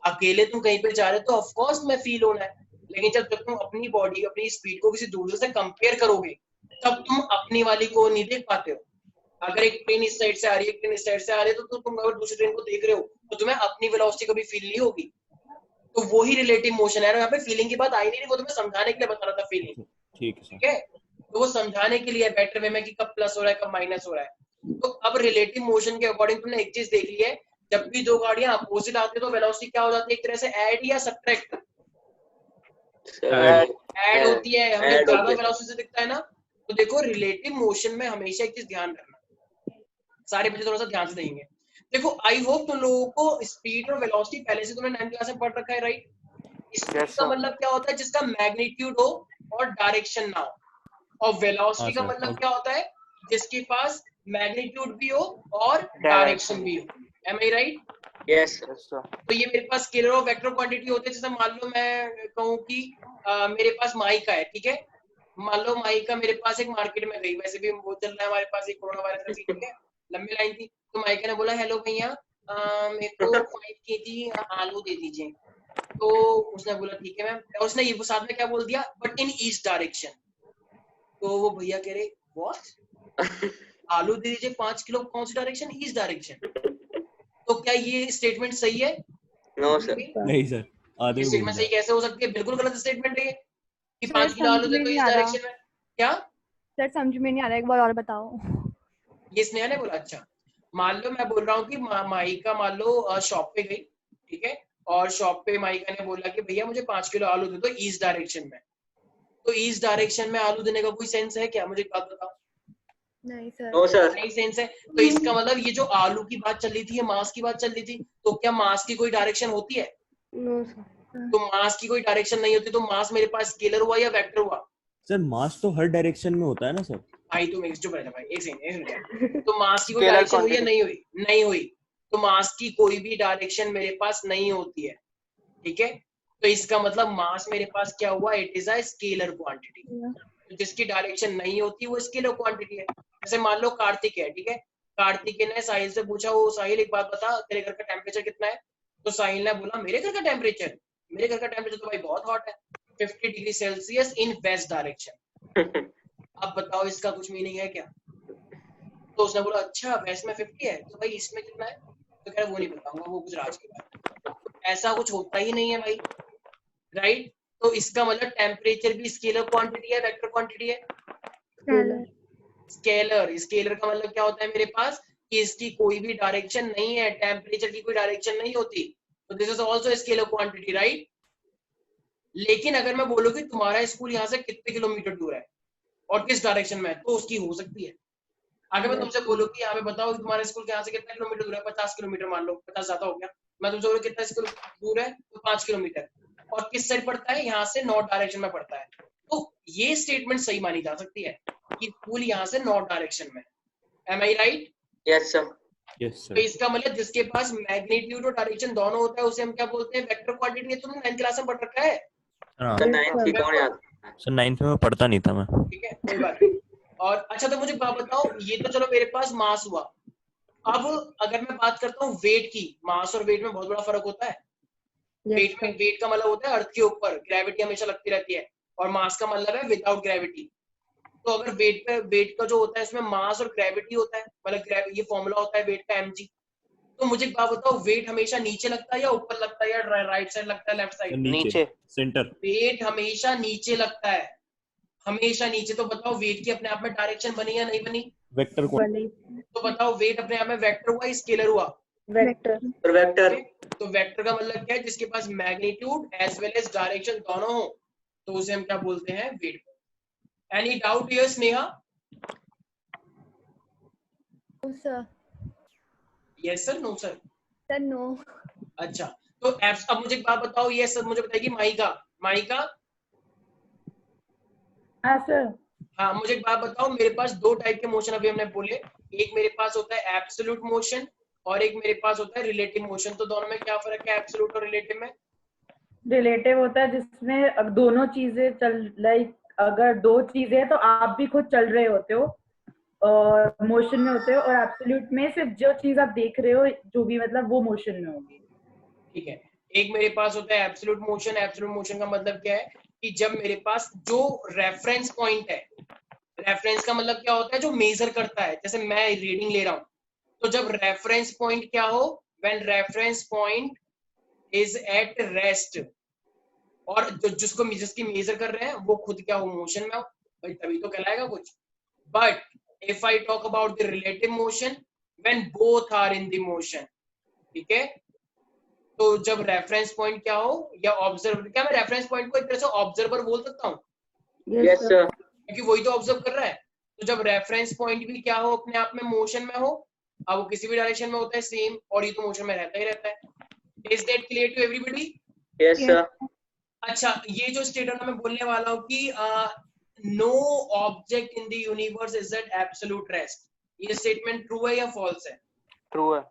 अकेले तुम कहीं पे जा रहे हो तो ऑफ कोर्स में फील होना है, लेकिन जब तुम अपनी बॉडी अपनी स्पीड को किसी दूसरे से कंपेयर करोगे तब तुम अपनी वाली को नहीं देख पाते हो। अगर एक ट्रेन इस साइड से आ रही है, एक ट्रेन इस साइड से आ रही है, तो तुम अगर दूसरी ट्रेन को देख रहे हो तो तुम्हें अपनी वेलोसिटी कभी फील नहीं होगी। तो वो ही रिलेटिव मोशन है। यहाँ पे फीलिंग की बात आई नहीं, वो तुम्हें समझाने के लिए बता रहा था फीलिंग। ठीक है, तो वो समझाने के लिए बेटर वे में कि कब प्लस हो रहा है कब माइनस हो रहा है। तो अब रिलेटिव मोशन के अकॉर्डिंग तुमने एक चीज देख ली है, जब भी दो गाड़ियां अपोजिट आती है तो वेलोसिटी क्या हो जाती है? एक तरह से ऐड या सब्ट्रैक्ट? ऐड होती है। हमें ज्यादा वेलोसिटी से दिखता है ना। तो देखो, रिलेटिव मोशन में हमेशा एक चीज ध्यान रखना, सारे बच्चे थोड़ा सा ध्यान से देंगे। देखो, आई होप तुम लोगों को स्पीड और वेलोसिटी पहले से तुमने 9th क्लास में पढ़ रखा है, राइट? स्पीड का मतलब क्या होता है? जिसका मैग्नीट्यूड हो और डायरेक्शन ना हो। और वेलोसिटी का मतलब क्या होता है? जिसके पास मैग्नीट्यूड भी हो और डायरेक्शन भी हो। एम आई राइट? यस। तो ये मेरे पास स्केलर और वेक्टर क्वांटिटी होते हैं। जैसे मान लो मैं कहूँ कि मेरे पास माइका है, ठीक है। मान लो माइका मेरे पास एक मार्केट में गई, वैसे भी वो चल रहा है हमारे पास एक कोरोना वायरस, ठीक है, लंबी लाइन थी। तो माइका ने बोला, हेलो भैया मेरे को 5 kg आलू दे दीजिए। तो उसने बोला ठीक है मैम, और उसने ये साथ में क्या बोल दिया? But in east direction. तो वो भैया कह रहे, व्हाट? आलू दे दीजिए 5 किलो, कौन सी डायरेक्शन? East direction. तो क्या ये स्टेटमेंट सही है? No sir. नहीं सर। आधे ये में स्टेटमेंट घूमना सही कैसे हो सकती है? बिल्कुल गलत स्टेटमेंट है ये कि सर 5 किलो समझ आलू में दे तो नहीं इस आ रहा। डायरेक्शन में। क्या सर समझ में नहीं आ रहा, एक बार और बताओ। ये स्नेहा ने बोला? अच्छा, मान लो मैं बोल रहा हूँ कि माइका मान लो शॉप पे गई, ठीक है, और शॉप पे माइका ने बोला कि भैया मुझे 5 किलो आलू दे दो ईस्ट डायरेक्शन में। तो ईस्ट डायरेक्शन में आलू देने का कोई सेंस है क्या? मुझे एक बात बताओ। नहीं सर। No sir. नहीं सेंस है। तो इसका मतलब ये जो आलू की बात चल रही थी, ये मास की बात चल रही थी, तो क्या मास की कोई डायरेक्शन होती है? No sir. तो मास की कोई डायरेक्शन नहीं होती, तो मास मेरे पास स्केलर हुआ या वेक्टर हुआ? सर मास तो हर डायरेक्शन में होता है ना सर। भाई तुम चुप रह जा भाई, एक सेकंड। तो मास की कोई Scalar डायरेक्शन हुई या quantity. नहीं हुई? नहीं हुई। तो मास की कोई भी डायरेक्शन मेरे पास नहीं होती है, ठीक है। तो इसका मतलब मास मेरे पास क्या हुआ? It is a scalar quantity. तो जिसकी डायरेक्शन नहीं होती वो स्केलर क्वांटिटी है। जैसे मान लो कार्तिक है, ठीक है, कार्तिक ने साहिल से पूछा, वो साहिल एक बात बता तेरे घर का टेम्परेचर कितना है? तो साहिल ने बोला मेरे घर का टेम्परेचर तो भाई बहुत हॉट है, 50 degree Celsius in west direction. अब बताओ इसका कुछ मीनिंग है क्या? तो उसने बोला अच्छा वेस्ट में 50 है, तो भाई इसमें कितना है? तो कह रहा वो नहीं बताऊंगा, वो कुछ राज की बात है। ऐसा कुछ होता ही नहीं है भाई, राइट। तो इसका मतलब टेम्परेचर भी स्केलर क्वांटिटी है, वेक्टर क्वांटिटी है? स्केलर का मतलब क्या होता है मेरे पास कि इसकी कोई भी डायरेक्शन नहीं है, टेम्परेचर की कोई डायरेक्शन नहीं होती, तो this is also scalar quantity, right. लेकिन अगर मैं बोलूं कि तुम्हारा स्कूल यहाँ से कितने किलोमीटर दूर है और किस डायरेक्शन में है, तो उसकी हो सकती है। अगर मैं तुमसे बोलूं कि यहाँ पे बताओ कि तुम्हारे स्कूल के यहाँ से कितना किलोमीटर दूर है, 50 किलोमीटर, मान लो 50 ज्यादा हो गया, मैं तुमसे बोलूं कितना किलोमीटर दूर है, तो 5 किलोमीटर, और किस साइड पड़ता है? यहाँ से नॉर्थ डायरेक्शन में पड़ता है, तो ये स्टेटमेंट सही मानी जा सकती है कि स्कूल यहाँ से नॉर्थ डायरेक्शन में। एम आई राइट? Yes sir. यस तो सर। इसका मतलब जिसके पास मैग्नीट्यूड और डायरेक्शन दोनों होता है उसे हम क्या बोलते हैं? Vector quantity. है, तुमने 9th क्लास में पढ़ रखा है, हाँ सर 9th की कौन याद? सर 9th में मैं पढ़ता नहीं था मैं। ठीक है, कोई बात नहीं। और अच्छा, तो मुझे बात बताओ, ये तो चलो मेरे पास मास हुआ। अब अगर मैं बात करता हूँ वेट की, मास और वेट में बहुत बड़ा फर्क होता है। वेट में, वेट का मतलब होता है अर्थ के ऊपर, ग्रेविटी हमेशा लगती रहती है, और मास का मतलब है विदाउट ग्रेविटी। तो अगर वेट का जो होता है इसमें मास और ग्रेविटी होता है, मतलब ये फॉर्मूला होता है वेट का mg। तो मुझे एक बात बताओ, वेट हमेशा नीचे लगता है या ऊपर लगता है, या राइट साइड लगता है, लेफ्ट साइड? नीचे सेंटर। वेट हमेशा नीचे लगता है, हमेशा नीचे। तो बताओ वेट की अपने आप में डायरेक्शन बनी या नहीं बनी? वेक्टर बनी। तो बताओ वेट अपने आप में वेक्टर हुआ या स्केलर हुआ? वेक्टर। Sir vector. तो वेक्टर का मतलब क्या है? जिसके पास magnitude as well as direction दोनों हो, तो उसे हम क्या बोलते हैं? Wait. Any doubt here Sneha? Sir yes sir, no sir? Sir no. अच्छा, तो अब मुझे एक बात बताओ, ये सब मुझे बताएगी माइका। माइका, हाँ सर। हाँ मुझे एक बात बताओ, मेरे पास दो टाइप के मोशन अभी हमने बोले, एक मेरे पास होता है एब्सोल्यूट मोशन और एक मेरे पास होता है रिलेटिव मोशन। तो दोनों में क्या फर्क है एब्सोल्यूट और रिलेटिव में? रिलेटिव होता है जिसमें दोनों चीजें लाइक अगर दो चीजें तो आप भी खुद चल रहे होते हो और मोशन में होते हो, और एब्सोल्यूट में सिर्फ जो चीज आप देख रहे हो जो भी मतलब वो मोशन में होगी। ठीक है, एक मेरे पास होता है एब्सोल्यूट मोशन। एब्सोल्यूट मोशन का मतलब क्या है कि जब मेरे पास जो रेफरेंस पॉइंट है, रेफरेंस का मतलब क्या होता है? जो मेजर करता है, जैसे मैं रीडिंग ले रहा हूं, तो जब रेफरेंस पॉइंट क्या हो? When reference point is eight rest, और जिसकी मेजर कर रहे हैं वो खुद क्या हो? मोशन में हो, भाई तभी तो कहलाएगा कुछ। But if I talk about the relative motion, when both are in the motion, ठीक है, तो जब रेफरेंस पॉइंट क्या हो या ऑब्जर्वर, क्या मैं रेफरेंस पॉइंट को एक तरह से ऑब्जर्वर बोल सकता हूँ? Yes sir. क्योंकि वही तो ऑब्जर्व कर रहा है। तो जब रेफरेंस पॉइंट भी क्या हो? अपने आप में मोशन में हो, अब वो किसी भी डायरेक्शन में होता है सेम, और ये तो मोशन में रहता ही रहता है। Is that clear to everybody? Yes sir. अच्छा, ये जो स्टेटमेंट मैं बोलने वाला हूँ कि no object in the universe is at absolute rest, ये स्टेटमेंट ट्रू है या फॉल्स है? True है।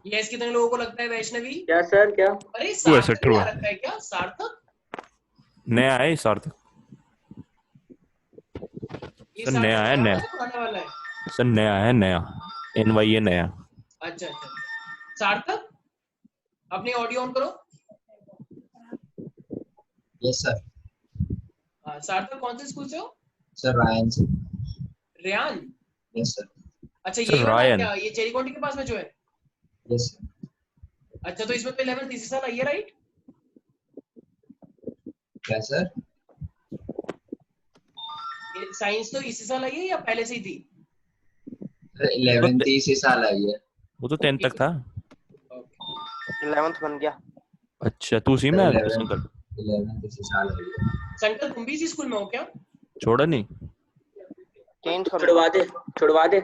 यस, कितने लोगों को लगता है? वैष्णवी? क्या सर क्या? अरे True है sir, सार्थक true ने आ है। रखा है क्या? सार्थक? नया है ये सार्थक। ये सर सार्थक नया है, नया नया। वाला है, पुराना वाला है? सर नया है, नया। NY है नया। अच्छा अच्छा। सार्थक, अपनी ऑडियो ऑन करो। Yes sir. हाँ, सार्थक कौन से स्कूल से हो? सर रायन से। रेयान? Yes sir. अच्छा, सर यही वाला है रायन। क्या? ये चेरी कॉन्टी के पास में जो है? Yes sir. अच्छा, तो इसमें तो 11th इसी साल आई है, राइट? क्या सर? साइंस तो इसी साल आई है या पहले से ही थी? 11th इसी साल आई है। वो तो 10th तक था। 11th बन गया। अच्छा तू उसी में है संकल? 11th इसी साल आई है। संकल तुम भी इसी स्कूल में हो क्या? छोड़ा नहीं? 10th छुड़वा दे।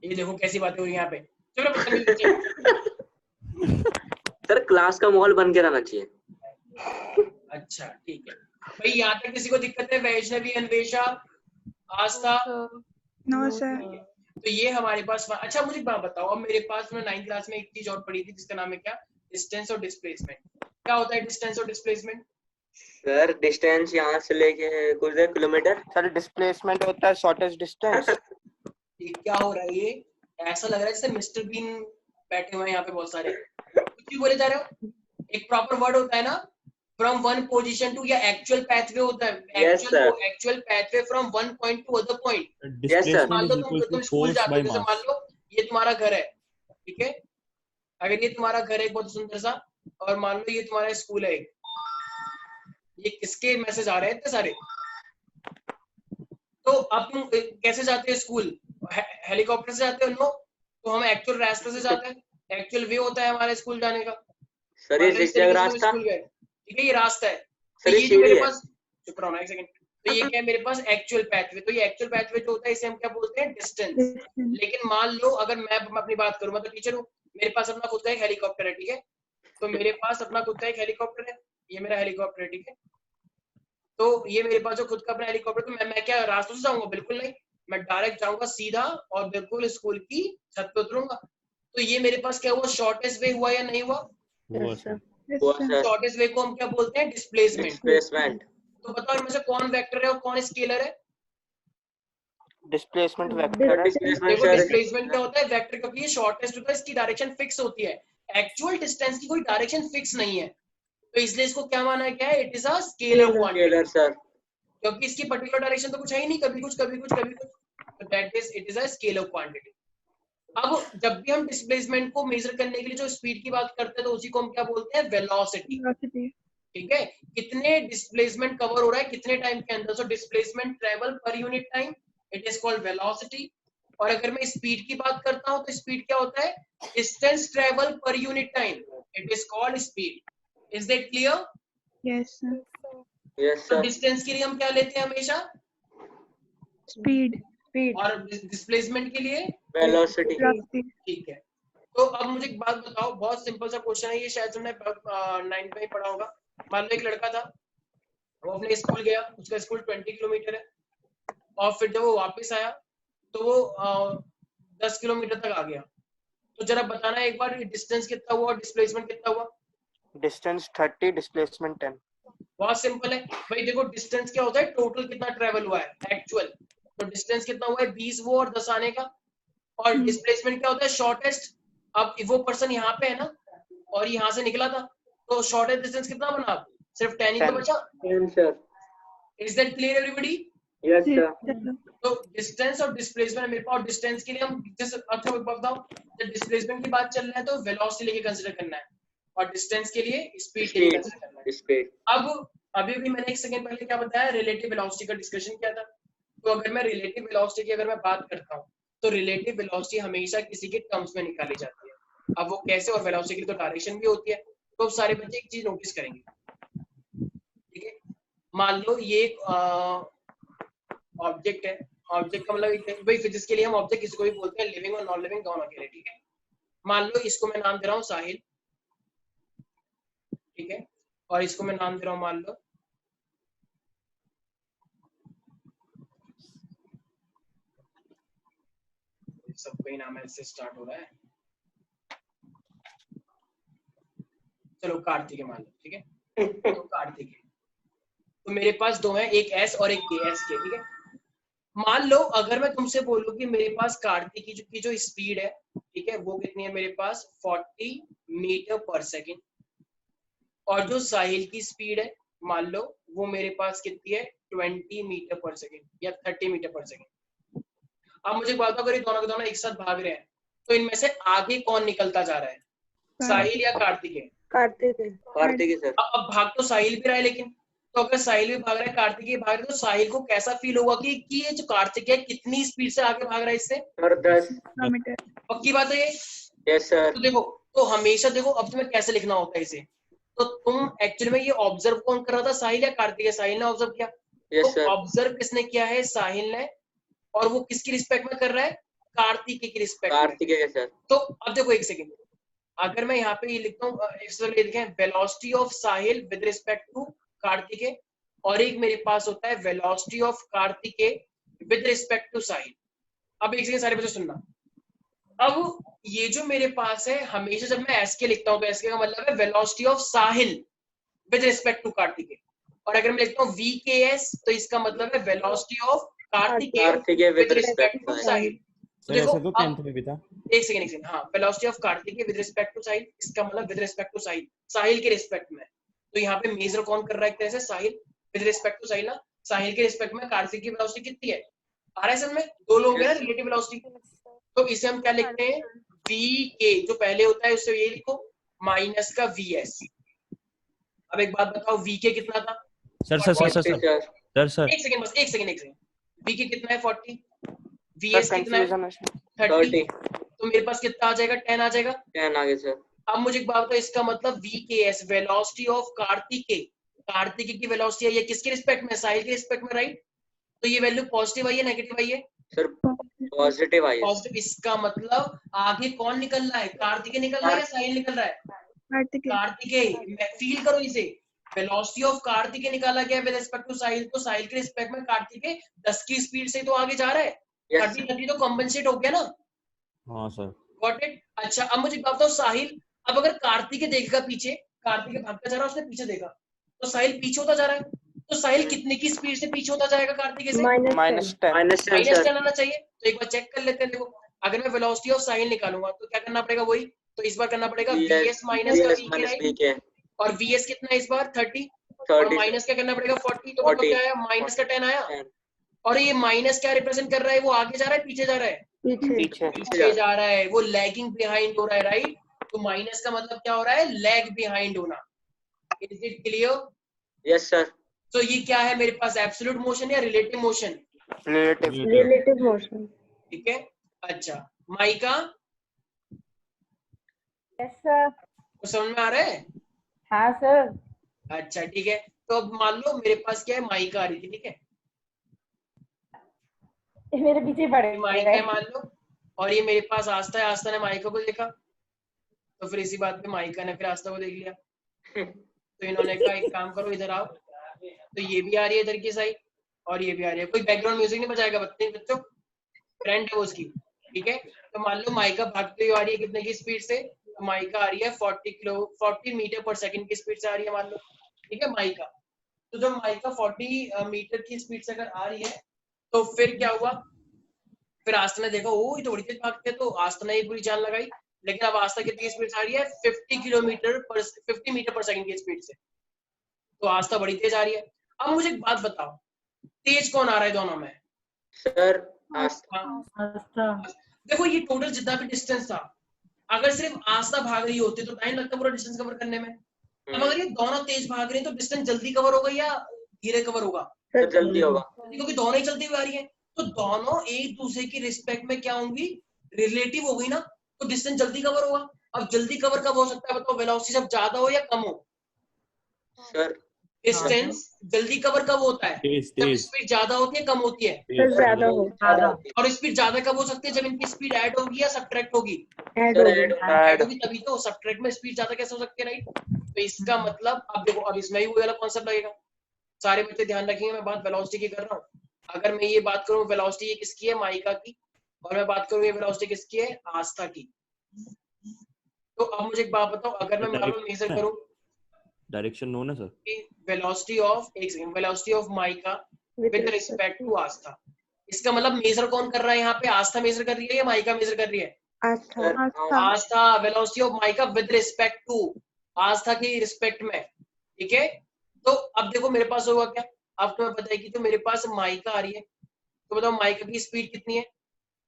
ये देखो कैसी बातें हो रही हैं यहाँ पे। चलो बच्चे सर क्लास का माहौल बन के रहना चाहिए। अच्छा ठीक है भाई, यहाँ तक किसी को दिक्कत है? वैष्णवी, अन्वेषा, आस्था? No sir. तो ये हमारे पास। अच्छा मुझे बात बताओ, अब मेरे पास मैं 9th क्लास में एक चीज और पढ़ी थी जिसका नाम है क्या? डिस्टेंस और डिस्प्लेसमेंट। क्या होता है डिस्टेंस और डिस्प्लेसमेंट? सर डिस्टेंस यहाँ से लेके कुछ देर किलोमीटर। सर डिस्प्लेसमेंट होता है शॉर्टेस्ट डिस्टेंस। ये क्या हो रहा है? ये ऐसा लग रहा है जैसे मिस्टर बीन बैठे हुए हैं यहाँ पे बहुत सारे। कुछ भी बोले जा रहे हो? एक प्रॉपर वर्ड होता है ना, फ्रॉम वन पोजीशन टू, या एक्चुअल पाथवे होता है। Actual pathway from one point two other point. मान लो तुम स्कूल जाते हो, जैसे मान लो ये तुम्हारा घर है, ठीक है? अगर ये तुम्हारा घर है बहुत सुंदर सा, और मान लो ये तुम्हारा स्कूल है, ये किसके मैसेज आ रहे हैं इतने सारे? तो अब तुम कैसे जाते हो स्कूल? हेलीकॉप्टर से जाते हो? नो। तो हम एक्चुअल रास्ते से जाते हैं, एक्चुअल वे होता है हमारे स्कूल जाने का। सर ये जिगजैग रास्ता, ठीक है, ये रास्ता है। तो सर ये जो मेरे पास, चुप रहो ना एक सेकंड। तो ये क्या है मेरे पास? Actual pathway. तो ये एक्चुअल पाथवे जो होता है इसे हम क्या बोलते हैं? डिस्टेंस। लेकिन मान लो अगर मैं अपनी बात करूं, मैं तो टीचर हूं, मेरे पास अपना खुद का एक हेलीकॉप्टर है, ठीक है? तो मेरे पास अपना खुद का एक हेलीकॉप्टर है, ये मेरा हेलीकॉप्टर है, ठीक है? तो ये मेरे पास जो खुद का अपना हेलीकॉप्टर, तो मैं क्या रास्तों से जाऊंगा? बिल्कुल नहीं, मैं डायरेक्ट जाऊंगा सीधा और बिल्कुल स्कूल की छत पे उतरूंगा। तो ये मेरे पास क्या हुआ? शॉर्टेस्ट वे हुआ या नहीं हुआ? शॉर्टेस्ट वे को हम क्या बोलते हैं? डिस्प्लेसमेंट। तो बताओ इनमें से कौन वेक्टर है और कौन स्केलर है? डिस्प्लेसमेंट वेक्टर है। देखो डिस्प्लेसमेंट क्या होता है? वेक्टर, क्योंकि ये शॉर्टेस्ट होता है, इसकी डायरेक्शन फिक्स होती है। एक्चुअल डिस्टेंस की कोई डायरेक्शन फिक्स नहीं है, तो इसलिए इसको क्या माना गया है? It is a scalar quantity, क्योंकि इसकी पर्टिकुलर डायरेक्शन तो कुछ है ही नहीं, कभी कुछ कभी कुछ कभी कुछ। तो that is it is a scalar quantity. अब जब भी हम डिस्प्लेसमेंट को मेजर करने के लिए जो स्पीड की बात करते हैं, तो उसी को हम क्या बोलते हैं? वेलोसिटी। ठीक है, कितने डिस्प्लेसमेंट कवर हो रहा है कितने टाइम के अंदर। So displacement travel per unit time, it is called velocity. और अगर मैं स्पीड की बात करता हूं तो स्पीड क्या होता है? Distance travel per unit time, it is called speed. Is that clear? Yes sir. तो डिस्टेंस के लिए हम क्या लेते हैं हमेशा? स्पीड। और डिस्प्लेसमेंट के लिए वेलोसिटी। ठीक है। तो अब मुझे एक बात बताओ, बहुत सिंपल सा क्वेश्चन है ये, शायद तुमने 9th में ही पढ़ा होगा। मान लो एक लड़का था, वो अपने स्कूल गया, उसका स्कूल 20 किलोमीटर है, और फिर जब वो वापस आया तो वो 10 किलोमीटर तक आ गया। तो जरा बताना एक बार डिस्टेंस कितना हुआ और डिस्प्लेसमेंट कितना हुआ? Distance 30, displacement 10। बहुत सिंपल है भाई। देखो डिस्टेंस क्या होता है? टोटल कितना ट्रेवल हुआ है एक्चुअल। तो डिस्टेंस कितना हुआ है? 20 वो और 10 आने का। और डिस्प्लेसमेंट क्या होता है? शॉर्टेस्ट। अब वो पर्सन यहाँ पे है ना, और यहाँ से निकला था, तो शॉर्टेस्ट डिस्टेंस कितना बना? सिर्फ 10 ही तो बचा। Is that clear everybody? Yes sir. तो डिस्टेंस और डिस्प्लेसमेंट मेरे पास। डिस्टेंस के लिए हम जैसे, अच्छा बताओ, जब डिस्प्लेसमेंट की बात चल रहा है तो वेलोसिटी लेके कंसीडर करना है, और डिस्टेंस के लिए स्पीड लेके कंसीडर करना है। अब अभी भी मैंने एक सेकंड पहले क्या बताया? रिलेटिव वेलोसिटी का डिस्कशन किया था। तो अगर मैं रिलेटिव वेलोसिटी की अगर मैं बात करता हूँ, तो रिलेटिव वेलोसिटी हमेशा किसी के टर्म्स में निकाली जाती है। अब वो कैसे? और वेलोसिटी की तो डायरेक्शन भी होती है। तो सारे बच्चे एक चीज नोटिस करेंगे, ठीक है? मान लो ये ऑब्जेक्ट है। ऑब्जेक्ट का मतलब भाई फिजिक्स के लिए हम ऑब्जेक्ट किसको भी बोलते हैं? लिविंग और नॉन लिविंग दोनों के लिए, ठीक है? मान लो इसको मैं नाम दे रहा हूँ साहिल, ठीक है? और इसको मैं नाम दे रहा हूँ मान लो सब कोई नाम है, इससे स्टार्ट हो रहा है, चलो कार्तिक है मान लो, ठीक है? तो कार्तिक है, तो मेरे पास दो हैं, एक एस और एक के, एस के, ठीक है? मान लो अगर मैं तुमसे बोलूं कि मेरे पास कार्तिक की जो स्पीड है, ठीक है, वो कितनी है मेरे पास? 40 मीटर पर सेकेंड। और जो साहिल की स्पीड है मान लो वो मेरे पास कितनी है? 20 मीटर पर सेकेंड या 30 मीटर पर सेकेंड। अब मुझे बात अगर ये दोनों के दोनों एक साथ भाग रहे हैं, तो इनमें से आगे कौन निकलता जा रहा है? साहिल या कार्तिक? कार्तिक है सर। अब भाग तो साहिल भी रहा है, लेकिन तो अगर साहिल भी भाग रहा है, कार्तिक भी भाग रहा है, तो साहिल को कैसा फील होगा कि ये जो कार्तिक है कितनी स्पीड से आगे भाग रहा है इससे? 10 किलोमीटर। पक्की बात है ये? Yes sir. तो देखो, तो हमेशा देखो अब तुम्हें कैसे लिखना होता है इसे। तो तुम एक्चुअली में ये ऑब्जर्व कौन कर रहा था, साहिल या कार्तिक? साहिल ने ऑब्जर्व किया। यस तो सर। ऑब्जर्व किसने किया है? साहिल ने। और वो किसकी रिस्पेक्ट में कर रहा है? कार्तिक की रिस्पेक्ट में। कार्तिक है सर। तो अब देखो एक सेकंड, अगर मैं यहाँ पे ये लिखता हूँ, velocity of Sahil with respect to Kartikeya, और एक मेरे पास होता है velocity of Kartikeya with respect to Sahil. अब एक सेकंड सारे बच्चे सुनना, अब ये जो मेरे पास है, हमेशा जब मैं एसके लिखता हूँ तो एसके का मतलब है velocity of Sahil with respect to Kartikeya, और अगर मैं लिखता हूँ वीकेएस तो इसका मतलब है velocity of Kartikeya with respect to Sahil. Sir देखो ऐसा तो अब 10th में भी था। एक सेकंड, हाँ, velocity of Kartikeya with respect to Sahil, इसका मतलब with respect to Sahil, Sahil के रिस्पेक्ट में। तो यहाँ पे मेजर कौन कर रहा है एक तरह से? साहिल विद रिस्पेक्ट टू साहिल ना। साहिल के रिस्पेक्ट में कार्तिक की वेलोसिटी कितनी है? आ रहा है समझ में? दो लोग हैं ना, रिलेटिव वेलोसिटी। तो इसे हम क्या लिखते हैं? वी के, जो पहले होता है उससे ये लिखो माइनस का वी एस। अब एक बात बताओ, वी के कितना था? Sir sir sir sir sir sir sir एक सेकंड बस, एक सेकंड। वी के कितना है? 40। वी एस कितना है? कंफ्यूजन है 30। तो मेरे पास कितना आ जाएगा? 10 आ जाएगा। 10 आगे सर। अब मुझे एक बात बताओ, इसका मतलब VKS velocity of Kartikeya, Kartikeya की वेलोसिटी है, ये किसके रिस्पेक्ट में? साहिल के रिस्पेक्ट में, राइट? तो ये वैल्यू पॉजिटिव आई है नेगेटिव आई है? सर पॉजिटिव आई है। पॉजिटिव। इसका मतलब आगे कौन निकल रहा है? कार्तिकेय निकल रहा है या साहिल निकल रहा है? कार्तिकेय। फील करो इसे, वेलोसिटी ऑफ कार्तिकेय निकाला गया विद रिस्पेक्ट टू साहिल, तो साहिल के रिस्पेक्ट में कार्तिकेय 10 की स्पीड से तो आगे जा रहा है। 30 तो कॉम्पेंसेट हो गया ना। हाँ सर। Got it? अच्छा, अब मुझे बात बताओ, साहिल अब अगर कार्तिकेय देखेगा पीछे, कार्तिकेय भागता जा रहा है, उसने पीछे देखा तो साहिल पीछे होता जा रहा है, तो साहिल कितने की स्पीड से पीछे होता जाएगा कार्तिकेय से? -10 आना चाहिए। तो एक बार चेक कर लेते हैं। देखो, अगर मैं वेलोसिटी ऑफ साहिल निकालूंगा तो क्या करना पड़ेगा? वही तो इस बार करना पड़ेगा vs माइनस का वी, और vs कितना है इस बार? 30, और माइनस क्या करना पड़ेगा? 40। तो मतलब क्या आया? माइनस का 10 आया। और ये माइनस क्या रिप्रेजेंट कर रहा है? वो आगे जा रहा है पीछे जा रहा है? पीछे जा रहा है, वो लैगिंग बिहाइंड हो रहा है, राइट? तो माइनस का मतलब क्या हो रहा है? लैग बिहाइंड होना। Is it clear? Yes sir. तो ये क्या है मेरे पास? एब्सोल्यूट मोशन या रिलेटिव मोशन? Relative motion. ठीक है। अच्छा, माइका यस सर। तो समझ में आ रहा है? हाँ सर। अच्छा ठीक है, तो अब मान लो मेरे पास क्या है? माइका आ रही थी, ठीक है? मेरे पीछे पड़े माइका है मान लो, और ये मेरे पास आस्था है, आस्था ने माइका को देखा, तो फिर इसी बात पे माइका ने फिर आस्था को देख लिया। तो इन्होंने कहा एक काम करो, इधर आओ। तो ये भी आ रही है इधर की साइड, और ये भी आ रही है। कोई बैकग्राउंड म्यूजिक नहीं बजाएगा बच्चों, फ्रेंड है वो उसकी, ठीक है? तो मान लो माइका भागते हुए आ रही है कितने की स्पीड से? तो माइका आ रही है 40 मीटर पर सेकंड की स्पीड से आ रही है मान लो, ठीक है? माइका, तो जब माइका 40 मीटर की स्पीड से अगर आ रही है तो फिर क्या हुआ? फिर आस्था ने देखा, ओ ये तो बड़ी तेज भागते हैं, तो आस्था ने ये पूरी जान लगाई। लेकिन अब आस्था कितनी स्पीड से आ रही है? 50 मीटर पर सेकंड की स्पीड से। तो आस्था बड़ी तेज आ रही है। अब मुझे एक बात बताओ, तेज कौन आ रहा है दोनों में? सर आस्था। देखो ये टोटल जितना भी डिस्टेंस था, अगर सिर्फ आस्था भाग रही होती तो टाइम लगता पूरा डिस्टेंस कवर करने में। अब अगर ये दोनों तेज भाग रहे हैं तो डिस्टेंस जल्दी कवर होगा या धीरे कवर होगा? जल्दी होगा, क्योंकि दोनों ही चलती हुई आ रही है, तो दोनों एक दूसरे की रिस्पेक्ट में क्या होंगी? रिलेटिव हो गई ना, तो डिस्टेंस जल्दी कवर होगा। अब जल्दी कवर कब हो सकता है बताओ? वेलोसिटी जब ज्यादा हो या कम हो? सर डिस्टेंस जल्दी कवर कब होता है? जब स्पीड ज्यादा होती है, कम होती है? ज्यादा हो। और स्पीड ज्यादा कब हो सकती है? जब इनकी स्पीड ऐड होगी या सब्ट्रैक्ट होगी? ऐड ऐड होगी, तभी तो सब्ट्रैक्ट में स्पीड ज्यादा कैसे हो सकती है, राइट? तो इसका मतलब अब देखो, अब इसमें भी वही वाला कॉन्सेप्ट लगेगा। सारे बच्चे ध्यान रखेंगे, मैं बात वेलोसिटी की कर रहा हूँ। अगर मैं ये बात करूँ वेलोसिटी ये किसकी है? माइका की। और मैं बात करूँ ये वेलोसिटी किसकी है? आस्था की। तो अब मुझे एक बात बताओ, अगर मैं मान लो मेजर करूँ डायरेक्शन नो ना सर, वेलोसिटी ऑफ, एक second, velocity of Maika with respect to Aastha, इसका मतलब मेजर कौन कर रहा है यहाँ पे? आस्था मेजर कर रही है या माइका मेजर कर रही है? Aastha. Velocity of Maika with respect to Aastha की रिस्पेक्ट में, ठीक है? तो अब देखो मेरे पास होगा क्या? अब तुम्हें पता है कि तो मेरे पास माइका आ रही है, तो बताओ माइका की स्पीड कितनी है?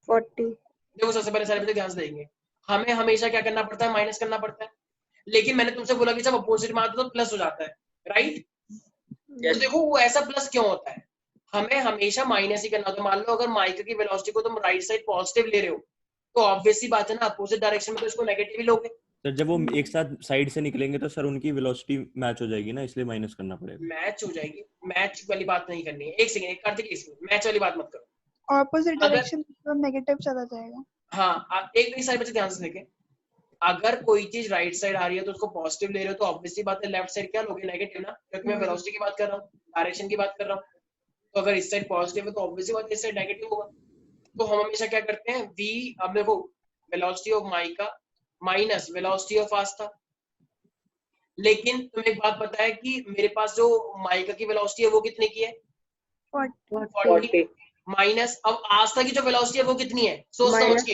40। देखो सबसे पहले सारे बच्चे ध्यान से देखेंगे, हमें हमेशा क्या करना पड़ता है? माइनस करना पड़ता है। लेकिन मैंने तुमसे बोला कि जब अपोजिट में आता तो प्लस हो जाता है, राइट? तो देखो वो ऐसा प्लस क्यों होता है, हमें हमेशा माइनस ही करना होता है। मान लो अगर माइका की वेलोसिटी को तुम राइट साइड पॉजिटिव ले रहे हो तो ऑब्वियसली बात है ना, अपोजिट डायरेक्शन में तो इसको नेगेटिव ही लोगे। सर जब वो एक साथ साइड से निकलेंगे तो सर उनकी वेलोसिटी मैच हो जाएगी ना, इसलिए माइनस करना पड़ेगा। मैच हो जाएगी, मैच वाली बात नहीं करनी है। एक सेकंड, कार्तिक एक सेकंड, मैच वाली बात मत करो। ऑपोजिट डायरेक्शन तो नेगेटिव चला जाएगा। हाँ, एक मिनट साइड बच्चे ध्यान से देखें, अगर कोई चीज राइट साइड आ रही है तो उसको पॉजिटिव ले रहे हो तो ऑब्वियसली बात है लेफ्ट साइड क्या लोगे, नेगेटिव ना, क्योंकि मैं वेलोसिटी की बात कर रहा हूँ, डायरेक्शन की बात कर रहा हूँ। तो अगर इस साइड पॉजिटिव है तो ऑब्वियसली बात है इस साइड नेगेटिव होगा। तो हम हमेशा क्या करते हैं, v, अब देखो velocity of Maika minus velocity of Aastha. लेकिन तुम्हें एक बात पता है कि मेरे पास जो माइका की वेलोसिटी है वो कितने की है, 40 माइनस, अब आस्था की जो वेलोसिटी है वो कितनी है, सोच समझ के।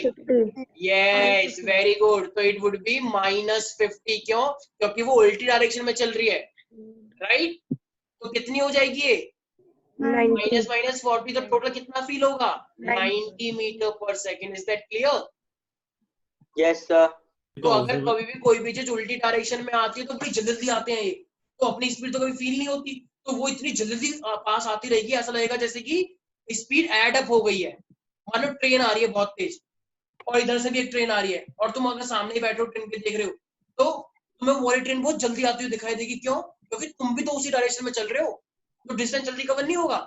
Yes, very good. तो इट वुड बी -50। क्यों? क्योंकि वो उल्टी डायरेक्शन में चल रही है, राइट? तो कितनी हो जाएगी ये, -40। तो टोटल कितना फील होगा, 90 मीटर पर second. Is that clear? Yes sir. तो अगर कभी भी कोई भी चीज उल्टी डायरेक्शन में आती है तो बड़ी जल्दी आते हैं ये, तो अपनी स्पीड तो कभी फील नहीं होती, तो वो इतनी जल्दी पास आती रहेगी, ऐसा लगेगा जैसे कि स्पीड एड अप हो गई है। मान लो ट्रेन आ रही है बहुत तेज और इधर से भी एक ट्रेन आ रही है और तुम अगर सामने ही बैठे हो ट्रेन के देख रहे हो तो तुम्हें वो वाली ट्रेन बहुत जल्दी आती हुई दिखाई देगी। क्यों? क्योंकि तुम भी तो उसी डायरेक्शन में चल रहे हो, तो डिस्टेंस जल्दी कवर नहीं होगा।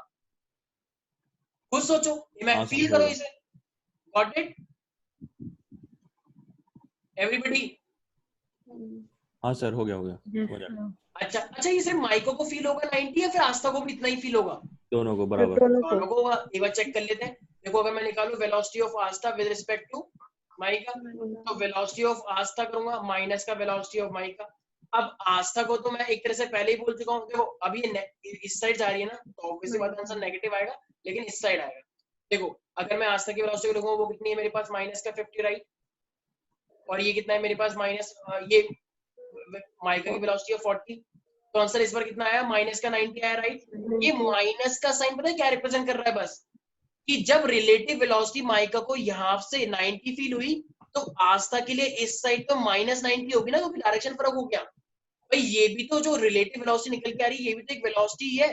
खुद सोचो, फील करो इसे। Got it everybody? हाँ सर, हो गया। अच्छा, ये सिर्फ माइको को फील होगा 90 या फिर आस्था को भी इतना ही फील होगा? दोनों को बराबर। दोनों को होगा। एक बार चेक कर लेते हैं। देखो अगर मैं निकालूं velocity of Aastha with respect to Maika, तो वेलोसिटी ऑफ आस्था करूंगा माइनस का वेलोसिटी ऑफ माइका। अब आस्था को तो मैं एक तरह से पहले ही बोल चुका हूँ। देखो अभी इस साइड जा रही है ना, तो ऑब्वियसली बात आंसर नेगेटिव आएगा, लेकिन इस साइड आएगा। देखो अगर मैं आस्था की वेलोसिटी को लिखूंगा वो कितनी है मेरे पास, -50, राइट? और ये कितना है मेरे पास, ये माइका की वेलोसिटी है 40। तो आंसर इस बार कितना आया, -90 आया, राइट? ये माइनस का साइन पता है क्या रिप्रेजेंट कर रहा है, बस कि जब रिलेटिव वेलोसिटी माइका को यहाँ से 90 फील हुई तो आस्था के लिए इस साइड तो -90 होगी ना, क्योंकि डायरेक्शन फर्क हो गया। भाई ये भी तो जो रिलेटिव वेलोसिटी निकल के आ रही है ये भी तो एक वेलोसिटी है।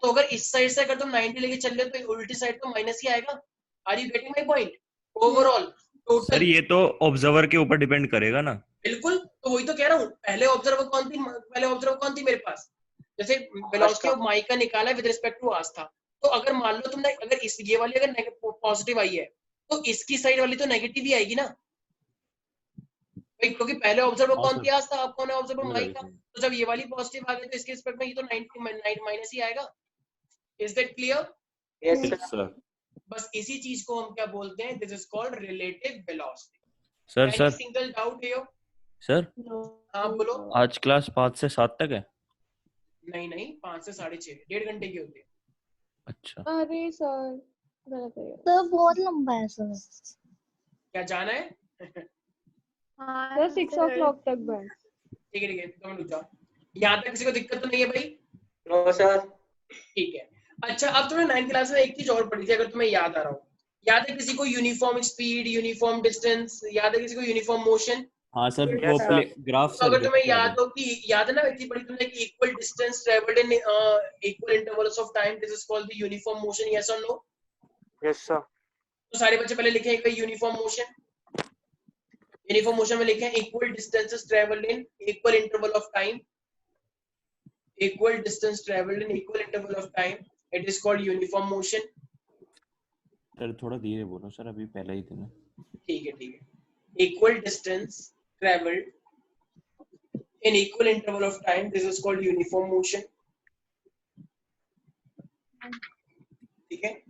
तो अगर इस साइड से अगर तुम 90 लेके चल रहे हो तो उल्टी साइड तो माइनस ही आएगा। Are you getting my point? Overall sir ये तो ऑब्जर्वर के ऊपर डिपेंड करेगा ना। बिल्कुल, तो वही तो कह रहा हूँ। पहले ऑब्जर्वर कौन थी मेरे पास, जैसे वेलोसिटी ऑफ माइका निकाला विद रिस्पेक्ट टू आस्था। तो अगर मान लो तुमने अगर इस ये वाली अगर पॉजिटिव आई है तो इसकी साइड वाली तो नेगेटिव ही आएगी ना भाई, क्योंकि पहले ऑब्जर्वर कौन थी, आस्था। अब कौन है ऑब्जर्वर, माइका। तो जब ये वाली पॉजिटिव आ गई तो इसके रिस्पेक्ट में ये तो 90 माइनस ही आएगा। Is that clear? Yes sir. बस इसी चीज को हम क्या बोलते हैं, this is called relative velocity. Sir single doubt है? सर हाँ बोलो। आज क्लास 5 से 7 तक है? नहीं 5 से 6:30, 1.5 घंटे की होती है। अच्छा। अरे सर गलत है। सर बहुत लंबा है सर। क्या जाना है? सर 6 o'clock तक बस। ठीक है तुम रुक जाओ। यहाँ तक किसी को दिक्कत तो नहीं है भाई? No sir. ठीक है। अच्छा अब तुमने 9th क्लास में एक चीज और पढ़ी थी, अगर तुम्हें याद आ रहा हो। याद है किसी को यूनिफॉर्म स्पीड, यूनिफॉर्म डिस्टेंस, याद है किसी को यूनिफॉर्म मोशन? हाँ सर, वो ग्राफ तो अगर तुम्हें याद हो कि याद है ना इतनी बड़ी तुमने कि equal distance travelled in equal intervals of time, this is called the uniform motion. Yes और नो? Yes sir. तो सारे बच्चे पहले लिखे हैं यूनिफॉर्म मोशन। यूनिफॉर्म मोशन में लिखे हैं equal distances travelled in equal interval of time, equal distance travelled in equal interval of time, it is called uniform motion. Sir थोड़ा धीरे बोलो सर, अभी पहला ही दिन है। ठीक है। Equal distance travelled in equal interval of time, this is called uniform motion. ठीक है।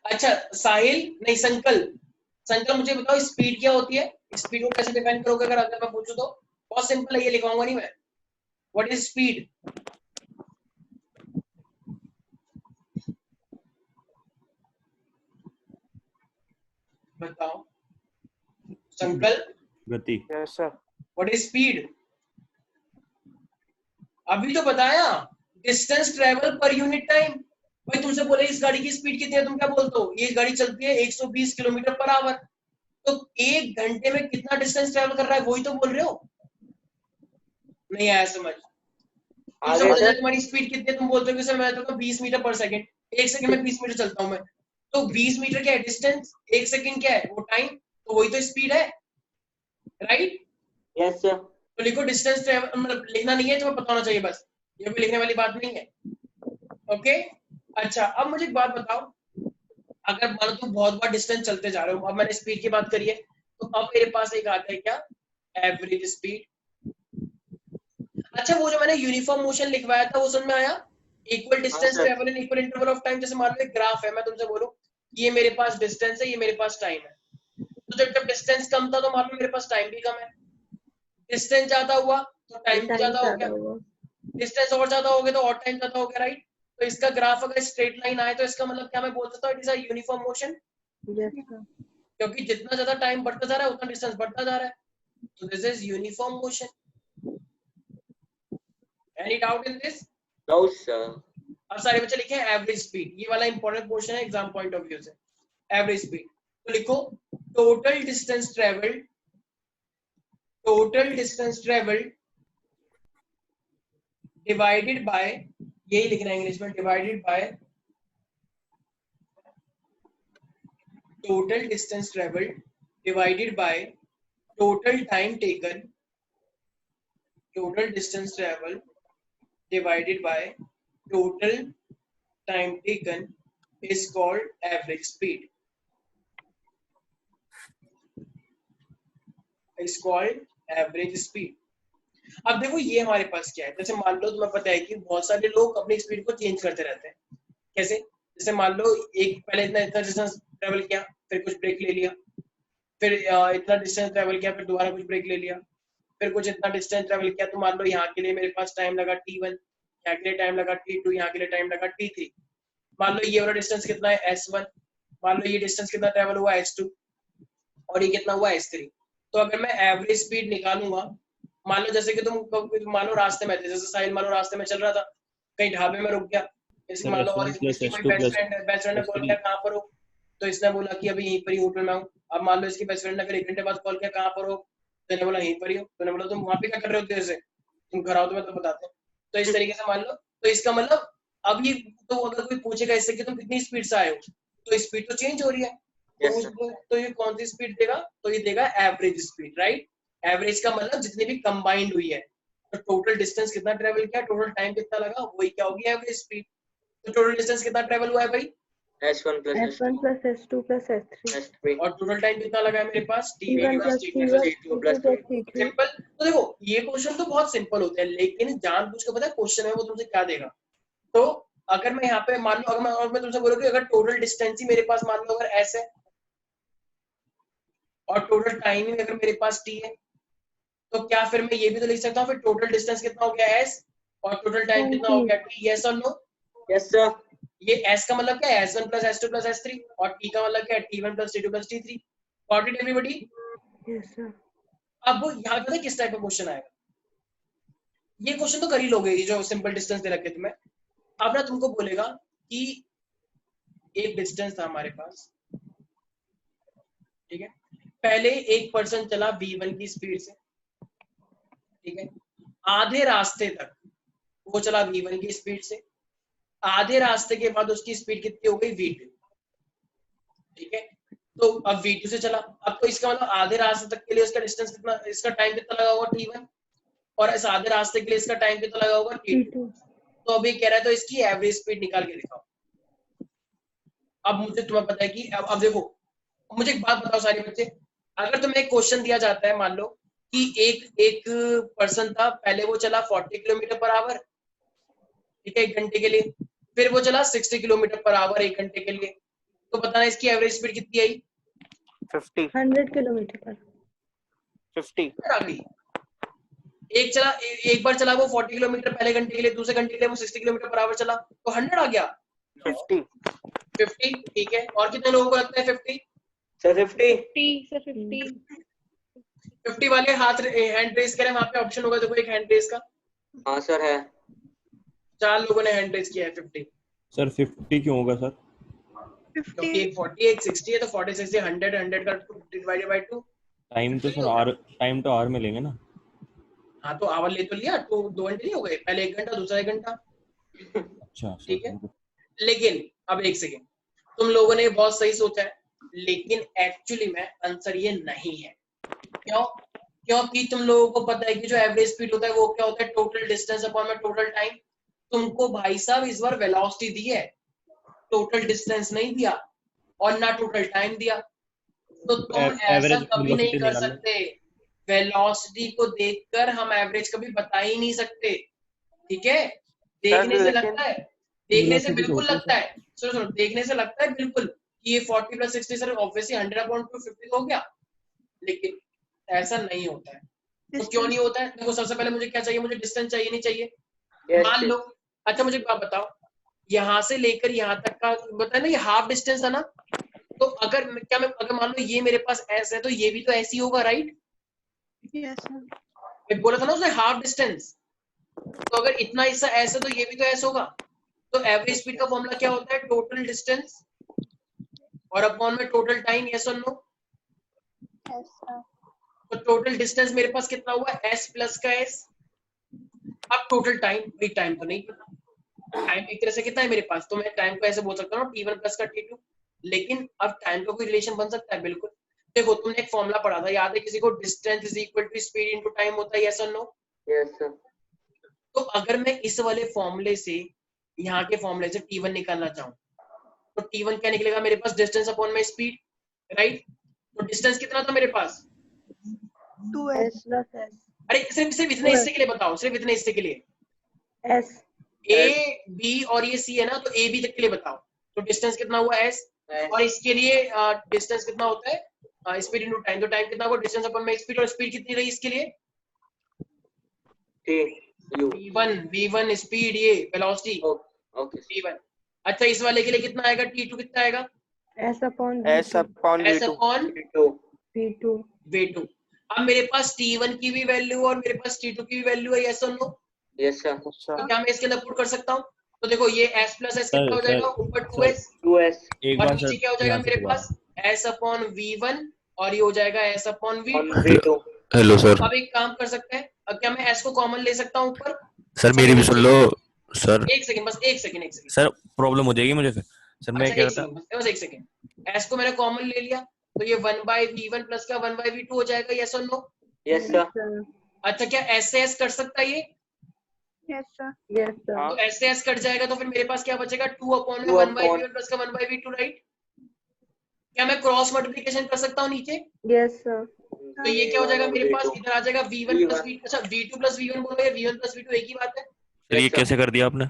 अच्छा साहिल, नहीं संकल मुझे बताओ स्पीड क्या होती है? स्पीड को कैसे डिफाइन करोगे अगर मैं पूछूं तो? बहुत सिंपल है, ये लिखवाऊंगा नहीं मैं। What is speed? बताओ संकल। गति। Yes sir. What is speed? अभी तो बताया, distance travel per unit time. भाई तुमसे बोले इस गाड़ी की स्पीड कितनी है, तुम क्या बोलते हो? ये गाड़ी चलती है 120 किलोमीटर पर आवर। तो 1 घंटे में कितना डिस्टेंस ट्रेवल कर रहा है, वही तो बोल रहे हो। नहीं आया समझ? तुमसे पूछा जाए तुम्हारी स्पीड कितनी है, तुम बोलते हो कि सर मैं तो 20 मीटर पर सेकंड, एक सेकंड में 20 मीटर चलता हूँ मैं, तो 20 मीटर क्या है डिस्टेंस, एक सेकंड क्या है वो टाइम, तो वही तो स्पीड है, राइट? Yes sir. तो लिखो डिस्टेंस ट्रेवल, मतलब लिखना नहीं है, तुम्हें पता होना चाहिए बस, ये कोई लिखने वाली बात नहीं है। ओके अच्छा, अब मुझे एक बात बताओ, अगर मान लो तुम बहुत बार डिस्टेंस चलते जा रहे हो, अब मैंने स्पीड की बात करी है, तो अब मेरे पास एक आता है क्या, एवरेज स्पीड। अच्छा, वो जो मैंने यूनिफॉर्म मोशन लिखवाया था वो समझ में आया? Equal distance travel in equal interval of time. जैसे मान लो एक ग्राफ है, मैं तुमसे बोलूं ये मेरे पास डिस्टेंस है, ये मेरे पास टाइम है, तो जब डिस्टेंस कम था तो मान लो मेरे पास टाइम भी कम है, डिस्टेंस ज्यादा हुआ तो टाइम भी ज्यादा हो गया, डिस्टेंस और ज्यादा हो गया तो और टाइम ज्यादा हो गया, राइट? तो इसका ग्राफ अगर स्ट्रेट लाइन आए तो इसका मतलब क्या मैं बोल सकता हूं it is a uniform motion, क्योंकि जितना ज्यादा टाइम बढ़ता जा रहा है उतना डिस्टेंस बढ़ता जा रहा है, so this is uniform motion. Any doubt in this? No sir. अब सारे बच्चे लिखे एवरेज स्पीड, ये वाला इंपॉर्टेंट क्वेश्चन है एग्जाम पॉइंट ऑफ व्यू से। एवरेज स्पीड तो लिखो total distance travelled, total distance travelled divided by, यही लिखना है इंग्लिश में, divided by total distance travelled divided by total time taken, total distance travel divided by total time taken is called average speed, is called average speed. अब देखो ये हमारे पास क्या है, जैसे मान लो तुम्हें पता है कि बहुत सारे लोग अपनी स्पीड को चेंज करते रहते हैं, कैसे? जैसे मान लो एक पहले इतना डिस्टेंस ट्रेवल किया, फिर कुछ ब्रेक ले लिया, फिर इतना डिस्टेंस ट्रेवल किया, फिर दोबारा कुछ ब्रेक ले लिया, फिर कुछ इतना डिस्टेंस ट्रेवल किया, तो मान लो यहाँ के लिए मेरे पास टाइम लगा t1, यहाँ के लिए टाइम लगा t2, यहाँ के लिए टाइम लगा t3, मान लो ये वाला डिस्टेंस कितना है s1, मान लो ये डिस्टेंस कितना ट्रेवल हुआ s2, और ये कितना हुआ s3। तो अगर मैं एवरेज स्पीड निकालूंगा, मान लो जैसे कि तुम मान लो रास्ते में थे, जैसे साहिल मान लो रास्ते में चल रहा था, कहीं ढाबे में रुक गया, इसके मान लो, और इसकी कोई बेस्ट फ्रेंड ने बोल दिया कहाँ पर हो, तो इसने बोला कि अभी यहीं पर ही होटल में हूँ। अब मान लो इसकी बेस्ट फ्रेंड ने फिर 1 घंटे बाद कॉल किया कहाँ पर हो, तो मैंने बोला यहीं पर ही हो, तो मैंने बोला तुम वहाँ पे क्या कर रहे हो देर से, तुम घर आओ तो मैं तो बताते हैं। तो इस तरीके से मान लो, तो इसका मतलब अब ये, तो अगर कोई पूछेगा इससे कि तुम कितनी स्पीड से आए हो, तो स्पीड तो चेंज हो रही है, तो ये कौन सी स्पीड देगा, तो ये देगा एवरेज स्पीड, राइट? एवरेज का मतलब जितनी भी कंबाइंड हुई है, तो टोटल डिस्टेंस कितना ट्रेवल किया, टोटल टाइम कितना लगा, वही क्या होगी एवरेज स्पीड। तो टोटल डिस्टेंस कितना ट्रेवल हुआ है भाई, S1 plus S2 plus S3 S3 और टोटल टाइम कितना लगा है मेरे पास, T1 plus T2 plus T3 simple. तो देखो ये क्वेश्चन तो बहुत सिंपल होते हैं, लेकिन जानबूझ के पता है क्वेश्चन है वो तुमसे क्या देगा। तो अगर मैं यहाँ पे मान लो, अगर मैं तुमसे बोलूँ कि अगर टोटल डिस्टेंस ही मेरे पास मान लो अगर s है, और टोटल टाइम ही अगर मेरे पास t है, तो क्या फिर मैं ये भी तो लिख सकता हूँ फिर टोटल डिस्टेंस कितना हो गया s और टोटल टाइम कितना हो गया t, यस और नो? Yes sir. ये s का मतलब क्या है, s1 plus s2 plus s3, और t का मतलब क्या है, t1 plus t2 plus t3। Got it everybody? Yes sir. अब यहाँ पता है किस टाइप का क्वेश्चन आएगा, ये क्वेश्चन तो कर ही लोगे, ये जो सिंपल डिस्टेंस दे रखे तुम्हें। अब ना तुमको बोलेगा कि एक डिस्टेंस था हमारे पास, ठीक है, पहले एक पर्सन चला v1 की स्पीड से, ठीक है, आधे रास्ते तक वो चला v1 की स्पीड से, आधे रास्ते के बाद उसकी स्पीड कितनी हो गई v2, ठीक है, तो अब v2 से चला, अब तो इसका मतलब आधे रास्ते तक के लिए उसका डिस्टेंस कितना, इसका टाइम कितना लगा होगा t1, और इस आधे रास्ते के लिए इसका टाइम कितना लगा होगा t2। तो अभी कह रहा है तो इसकी एवरेज स्पीड निकाल के दिखाओ। अब मुझे तुम्हें पता है कि अब देखो, मुझे एक बात बताओ सारे बच्चे, अगर तुम्हें एक क्वेश्चन दिया जाता है, मान लो कि एक पर्सन था, पहले वो चला 40 किलोमीटर पर आवर, ठीक है, 1 घंटे के लिए, फिर वो चला 60 किलोमीटर पर आवर 1 घंटे के लिए, तो बताना इसकी एवरेज स्पीड कितनी आई? 100 किलोमीटर पर 50 आ गई। एक बार चला वो 40 किलोमीटर पहले घंटे के लिए, दूसरे घंटे के लिए वो 60 किलोमीटर पर आवर चला, तो 100 आ गया। 50 ठीक है, और कितने लोगों को लगता है 50? सर 50 50 वाले हाथ हैंड रेज करें, वहां पे ऑप्शन होगा देखो एक हैंड रेज का। हाँ सर है। 4 लोगों ने हैंड रेज किया है 50। सर 50 क्यों होगा सर? क्योंकि एक 40 एक 60 है, तो 40 60 100 100 का डिवाइडेड बाय 2। टाइम तो सर आर, टाइम तो आर में लेंगे ना। हाँ तो आवर ले तो लिया, तो 2 घंटे नहीं हो गए, पहले 1 घंटा दूसरा 1 घंटा, अच्छा ठीक है। लेकिन अब एक सेकेंड, तुम लोगों ने बहुत सही सोचा है, लेकिन एक्चुअली में आंसर ये नहीं है। क्यों? क्योंकि तुम लोगों को पता है कि जो एवरेज स्पीड होता है वो क्या होता है, टोटल डिस्टेंस अपॉन में टोटल टाइम। तुमको भाई साहब इस बार वेलोसिटी दी है, टोटल डिस्टेंस नहीं दिया और ना टोटल टाइम दिया, तो तुम ऐसा एवरेज कभी नहीं वेलोसिटी कर निकालना। सकते। वेलोसिटी को देखकर हम एवरेज कभी बता ही नहीं सकते, ठीक है। देखने से लेकिन- लगता है, देखने से Velocity तो बिल्कुल होती है लगता है, सुनो सुनो, देखने से लगता है बिल्कुल कि ये 40 + 60 सर ऑब्वियसली 100/250 हो गया, लेकिन ऐसा नहीं होता है। तो क्यों नहीं होता है? देखो सबसे पहले मुझे क्या चाहिए, मुझे डिस्टेंस चाहिए नहीं चाहिए? Yes, मान yes. लो, अच्छा मुझे एक बात बताओ, यहाँ से लेकर यहाँ तक का बताया ना, ये हाफ डिस्टेंस है ना, तो अगर मैं अगर मान लो ये मेरे पास एस है, तो ये भी तो ऐसी होगा, राइट? Yes sir. मैं बोला था ना उसने हाफ डिस्टेंस, तो अगर इतना हिस्सा एस है तो ये भी तो एस होगा। तो एवरेज स्पीड का फॉर्मूला क्या होता है, टोटल डिस्टेंस और अपॉन में टोटल टाइम, यस और नो? Yes sir. तो टोटल डिस्टेंस मेरे पास कितना हुआ, एस प्लस का एस। अब टोटल टाइम, भाई टाइम तो नहीं पता, टाइम एक तरह से कितना है मेरे पास, तो मैं टाइम को ऐसे बोल सकता हूँ t1 प्लस का t2, लेकिन अब टाइम का कोई रिलेशन बन सकता है? बिल्कुल। देखो तुमने एक फॉर्मूला पढ़ा था, याद है किसी को, distance is equal to speed into time होता है, यस और नो? Yes, sir. तो अगर मैं इस वाले फॉर्मूले से, यहाँ के फॉर्मूले से t1 निकालना चाहूँ, तो t1 क्या निकलेगा मेरे पास, डिस्टेंस अपॉन में स्पीड, राइट? तो डिस्टेंस कितना था मेरे पास? 2s plus s। अरे सिर्फ इतने हिस्से के लिए बताओ, सिर्फ इतने हिस्से के लिए, s। ए बी और ये सी है ना, तो ए बी तक के लिए बताओ, तो डिस्टेंस कितना हुआ एस, और इसके लिए डिस्टेंस कितना होता है, स्पीड इनटू टाइम, तो टाइम कितना होगा, डिस्टेंस अपॉन में स्पीड, और स्पीड कितनी रही इसके लिए, T. U. v1 स्पीड, ये वेलोसिटी Okay. v1। अच्छा इस वाले के लिए कितना आएगा, t2 कितना आएगा, S upon S upon s V2. Upon V2. V2. v2। अब मेरे पास t1 की भी वैल्यू और मेरे पास t2 की भी वैल्यू है, यस और नो? Yes, sir. तो क्या मैं इसके अंदर पुट कर सकता हूँ? तो देखो ये s प्लस s कितना हो सर, जाएगा, सर, ऊपर सर, 2s, 2S. एक और बार नीचे सर क्या हो जाएगा ध्यान से मेरे दोबारा। पास, s अपॉन v1, और ये हो जाएगा s upon On v2। V2. Hello sir. अब एक काम कर सकते हैं, अब क्या मैं s को कॉमन ले सकता हूँ ऊपर? सर मेरी भी सुन लो सर। एक सेकंड, बस एक सेकंड। सर प्रॉब्लम हो जाएगी मुझे फिर। सर मैं अच्छा कह एक रहा था, सेकंड, बस एक सेकंड, s को मैंने कॉमन ले लिया, तो ये 1/v1 प्लस का 1/v2 हो जाएगा, यस और नो? Yes, sir. अच्छा क्या s से s कट सकता है ये? Yes sir. Yes, sir. हाँ. तो s से s कट जाएगा, तो फिर मेरे पास क्या बचेगा, 2 अपॉन में 2 upon- 1/v1 प्लस का 1/v2, राइट? क्या मैं क्रॉस मल्टीप्लिकेशन कर सकता हूँ नीचे? Yes, sir. तो ये क्या हो जाएगा मेरे पास, V2. इधर आ जाएगा v1 प्लस v2, अच्छा v2 प्लस v1 बोलो या v1 प्लस v2 एक ही बात है, सर ये Yes, sir. कैसे कर दिया आपने?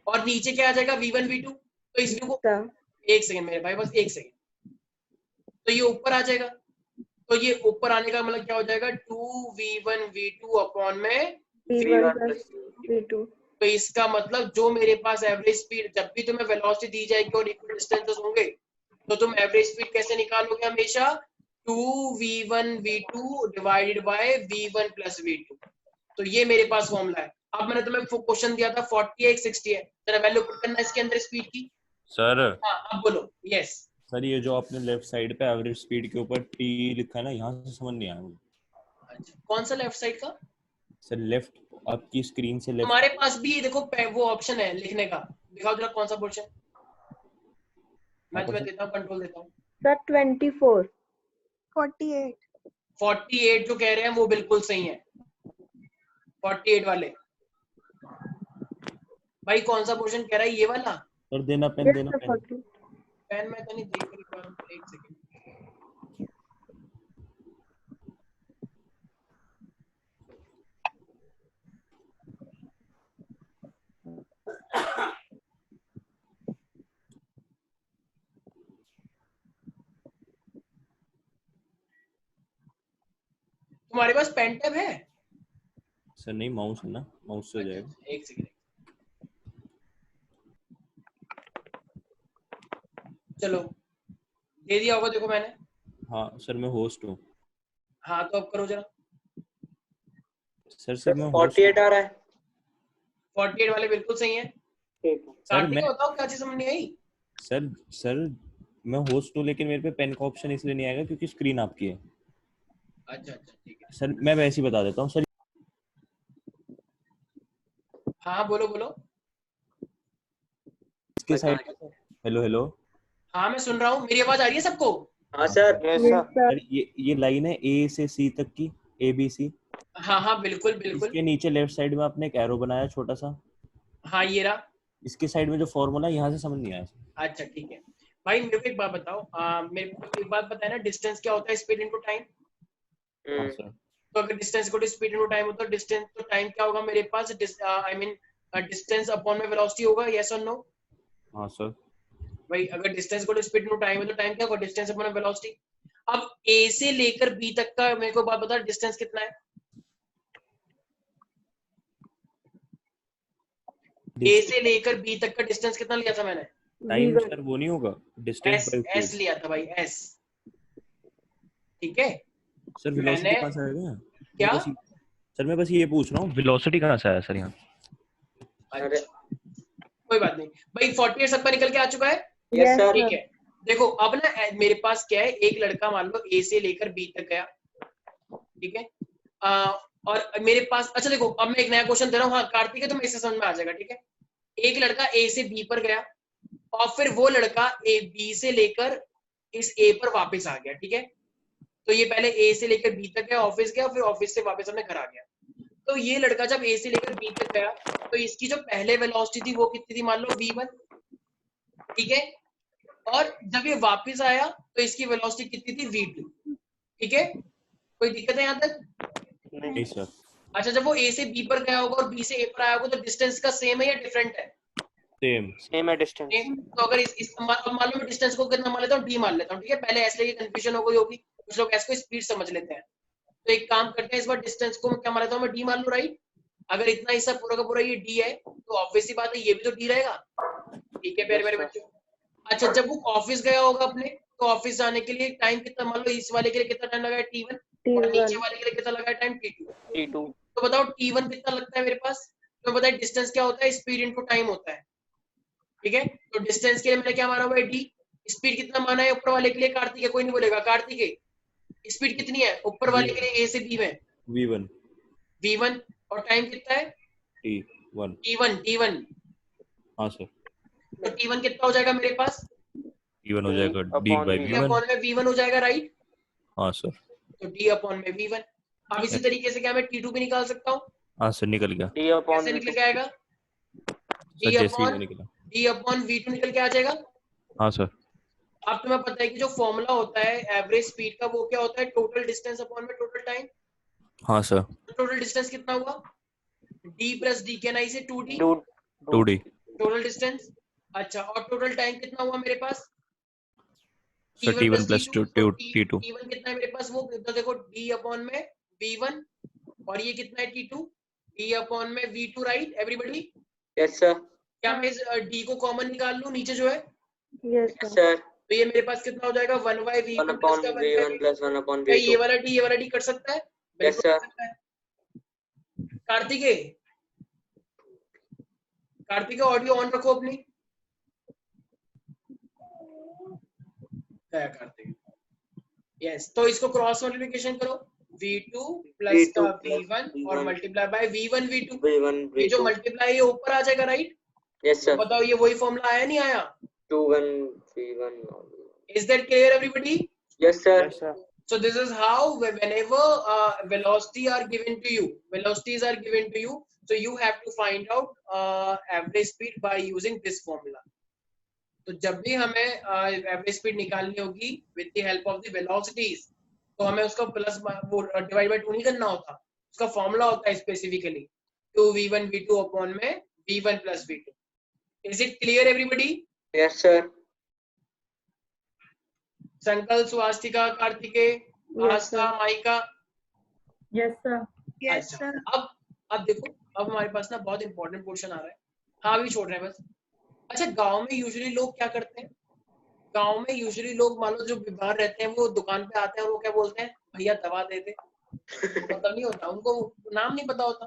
और नीचे क्या आ जाएगा v1 v2, तो इस को Sir. एक सेकंड मेरे भाई, बस एक सेकंड, तो ये ऊपर आ जाएगा, तो ये ऊपर आने का मतलब क्या हो जाएगा, 2v1 v2 अपॉन में V1 plus V2. तो इसका मतलब जो मेरे पास एवरेज स्पीड, जब भी तुम्हें वेलोसिटी दी जाएगी और इक्वल डिस्टेंसेस होंगे, तो तुम एवरेज स्पीड कैसे निकालोगे हमेशा, 2v1 v2 divided by v1 plus v2। तो ये मेरे पास फॉर्मूला है। अब मैंने तुम्हें क्वेश्चन दिया था 40 है 60 है, जरा वैल्यू पुट करना इसके अंदर स्पीड की। सर हाँ अब बोलो, यस। सर ये जो आपने लेफ्ट साइड पे एवरेज स्पीड के ऊपर टी लिखा है ना, यहाँ से समझ नहीं आया मुझे। अच्छा कौन सा लेफ्ट साइड का? सर लेफ्ट, आपकी स्क्रीन से लेफ्ट। तुम्हारे पास भी देखो वो ऑप्शन है लिखने का, दिखाओ जरा कौन सा पोर्शन, मैं तुम्हें देता हूँ, कंट्रोल देता हूँ। Sir, 24. 48। 48 जो कह रहे हैं वो बिल्कुल सही है, 48 वाले। भाई कौन सा पोर्शन कह रहा है, ये वाला? सर देना पेन, Yes, देना sir, पेन। 40. पेन मैं तो नहीं देख रहा हूँ, एक सेकंड। तुम्हारे पास पेन टैब है? सर नहीं, माउस है ना, माउस से हो जाएगा। एक सेकंड, चलो दे दिया होगा, देखो मैंने। हाँ सर मैं होस्ट हूँ। हाँ तो अब करो जरा। सर मैं होस्ट 48 आ रहा है। 48 वाले बिल्कुल सही है। ठीक है। सर कार्तिक मैं, बताओ क्या चीज समझ नहीं आई? सर मैं होस्ट हूँ, लेकिन मेरे पे पेन का ऑप्शन इसलिए नहीं आएगा क्योंकि स्क्रीन आपकी है। अच्छा अच्छा ठीक है। सर मैं वैसे ही बता देता हूँ सर, हाँ बोलो बोलो। इसके साइड, हेलो हेलो, हाँ मैं सुन रहा हूँ, मेरी आवाज आ रही है सबको? हाँ सर। Yes, sir. सर ये लाइन है ए से सी तक की, ए बी सी। हाँ हाँ बिल्कुल बिल्कुल। इसके नीचे लेफ्ट साइड में आपने एक एरो बनाया छोटा सा, हाँ ये रहा। इसके साइड में जो फॉर्मूला है यहाँ से समझ नहीं आया। अच्छा ठीक है भाई, मेरे को एक बात बताओ, मेरे को एक बात पता है ना, डिस्टेंस क्या होता है? Speed into time. हाँ सर। तो अगर डिस्टेंस को स्पीड इनटू टाइम होता है, डिस्टेंस तो टाइम क्या होगा मेरे पास? आई मीन डिस्टेंस अपॉन में वेलोसिटी होगा, यस और नो? हाँ सर। भाई अगर डिस्टेंस को स्पीड इनटू टाइम है तो टाइम क्या होगा? Distance upon velocity. अब ए से लेकर बी तक का मेरे को बात बता, डिस्टेंस कितना है? ए से लेकर बी तक का डिस्टेंस कितना लिया था मैंने? टाइम सर वो नहीं होगा, डिस्टेंस बाय एस लिया था भाई, एस। ठीक है सर। वेलोसिटी कहाँ से आएगा? क्या? सर मैं बस ये पूछ रहा हूँ, वेलोसिटी कहाँ से आया सर यहाँ? अच्छा कोई बात नहीं भाई, 48 सबका निकल के आ चुका है। Yes sir. ठीक है देखो अब ना मेरे पास क्या है, एक लड़का मान लो ए से लेकर बी तक गया, ठीक है, और मेरे पास, अच्छा देखो अब मैं एक नया क्वेश्चन दे रहा हूँ, हाँ कार्तिक है तो मेरे से समझ में आ जाएगा, ठीक है। एक लड़का ए से बी पर गया और फिर वो लड़का ए बी से लेकर इस ए पर वापस आ गया, ठीक है। तो ये पहले ए से लेकर बी तक गया, ऑफिस गया, फिर ऑफिस से वापस अपने घर आ गया। तो ये लड़का जब ए से लेकर बी तक गया तो इसकी जो पहले वेलोसिटी थी वो कितनी थी? मान लो v1, ठीक है। और जब ये वापस आया तो इसकी वेलोसिटी कितनी थी? v2, ठीक है। कोई दिक्कत है यहाँ तक? नहीं सर। अच्छा जब वो ए से बी पर गया होगा और बी से ए पर आया होगा तो डिस्टेंस का सेम है या डिफरेंट है? सेम है डिस्टेंस। तो अगर इस मान लो मैं डिस्टेंस को कितना मान लेता हूँ? डी मान लेता हूँ, ठीक है। पहले ऐसे की कंफ्यूजन हो गई होगी, कुछ लोग ऐसे को स्पीड समझ लेते हैं। तो एक काम करते हैं, इस बार डिस्टेंस को मैं क्या मान लेता हूँ? मैं डी मान लूँ, राइट। अगर इतना हिस्सा पूरा का पूरा ये डी है तो ऑब्वियसली बात है ये भी तो डी रहेगा, ठीक है प्यारे प्यारे बच्चों। अच्छा जब वो ऑफिस गया होगा अपने, तो ऑफिस जाने के लिए टाइम कितना, मान लो इस वाले के लिए कितना टाइम लगा है? t1, और नीचे वाले के लिए कितना लगा है टाइम? t2। तो बताओ t1 कितना लगता है मेरे पास? तो बताइए डिस्टेंस क्या होता है? स्पीड इनटू टाइम होता है, ठीक है। तो डिस्टेंस के लिए मैंने क्या माना हुआ है? डी। स्पीड कितना माना है ऊपर वाले के लिए? कार्तिक है, कोई नहीं बोलेगा। कार्तिक है स्पीड कितनी है ऊपर वाले के लिए ए से बी में? v1। और टाइम कितना है? t1। हाँ सर। तो t1 कितना हो जाएगा मेरे पास? t1 हो जाएगा d by d अपॉन में v1 हो जाएगा, राइट। हाँ सर। तो d अपॉन में v1। अब इसी तरीके से क्या मैं t2 भी निकाल सकता हूँ? हाँ सर निकल गया। कैसे निकल के आएगा? d अपॉन v2 निकल के आ जाएगा। हाँ सर। अब तुम्हें पता है कि जो फॉर्मूला होता है एवरेज स्पीड का वो क्या होता है? टोटल डिस्टेंस अपॉन में टोटल टाइम। हाँ सर। टोटल डिस्टेंस कितना हुआ? d प्लस डी के नाई से 2d टोटल डिस्टेंस। अच्छा और टोटल टाइम कितना हुआ मेरे पास? t1 plus t2। t1 कितना है मेरे पास? वो तो देखो d अपॉन में v1 और ये कितना है? t2 d अपॉन में v2, right everybody? Yes sir. क्या मैं इस d को कॉमन निकाल लूं नीचे जो है? Yes, yes sir. तो ये मेरे पास कितना हो जाएगा? 1/v1 1/v1 plus 1/v2। ये वाला d कट सकता है? Yes sir. Kartik audio on रखो अपनी। कार्तिक यस, तो इसको क्रॉस मल्टीप्लिकेशन करो, v2 प्लस का v1 और मल्टीप्लाई बाय v1 v2। ये जो मल्टीप्लाई है ऊपर आ जाएगा, राइट? Yes sir. बताओ ये वही फॉर्मूला आया नहीं आया? 2/1 v1। Is that clear everybody? Yes sir. So this is how whenever velocities are given to you, so you have to find out average speed by using this formula. तो जब भी हमें एवरेज स्पीड निकालनी होगी with the help of the velocities, तो हमें उसका plus वो डिवाइड बाय 2 नहीं करना होता, उसका फॉर्मूला होता है स्पेसिफिकली 2v1 v2 अपॉन में v1 plus v2। Is it clear everybody? Yes sir. Sankal, Swastika, Kartikeya, Aastha, Maika? Yes sir. Yes sir. अब देखो, अब हमारे पास ना बहुत इंपॉर्टेंट क्वेश्चन आ रहा है। हाँ अभी छोड़ रहे हैं बस। अच्छा गांव में यूजुअली लोग क्या करते हैं? गांव में यूजुअली लोग मान लो जो बीमार रहते हैं वो दुकान पे आते हैं और वो क्या बोलते हैं? भैया दवा दे दे। मतलब नहीं होता उनको, नाम नहीं पता होता,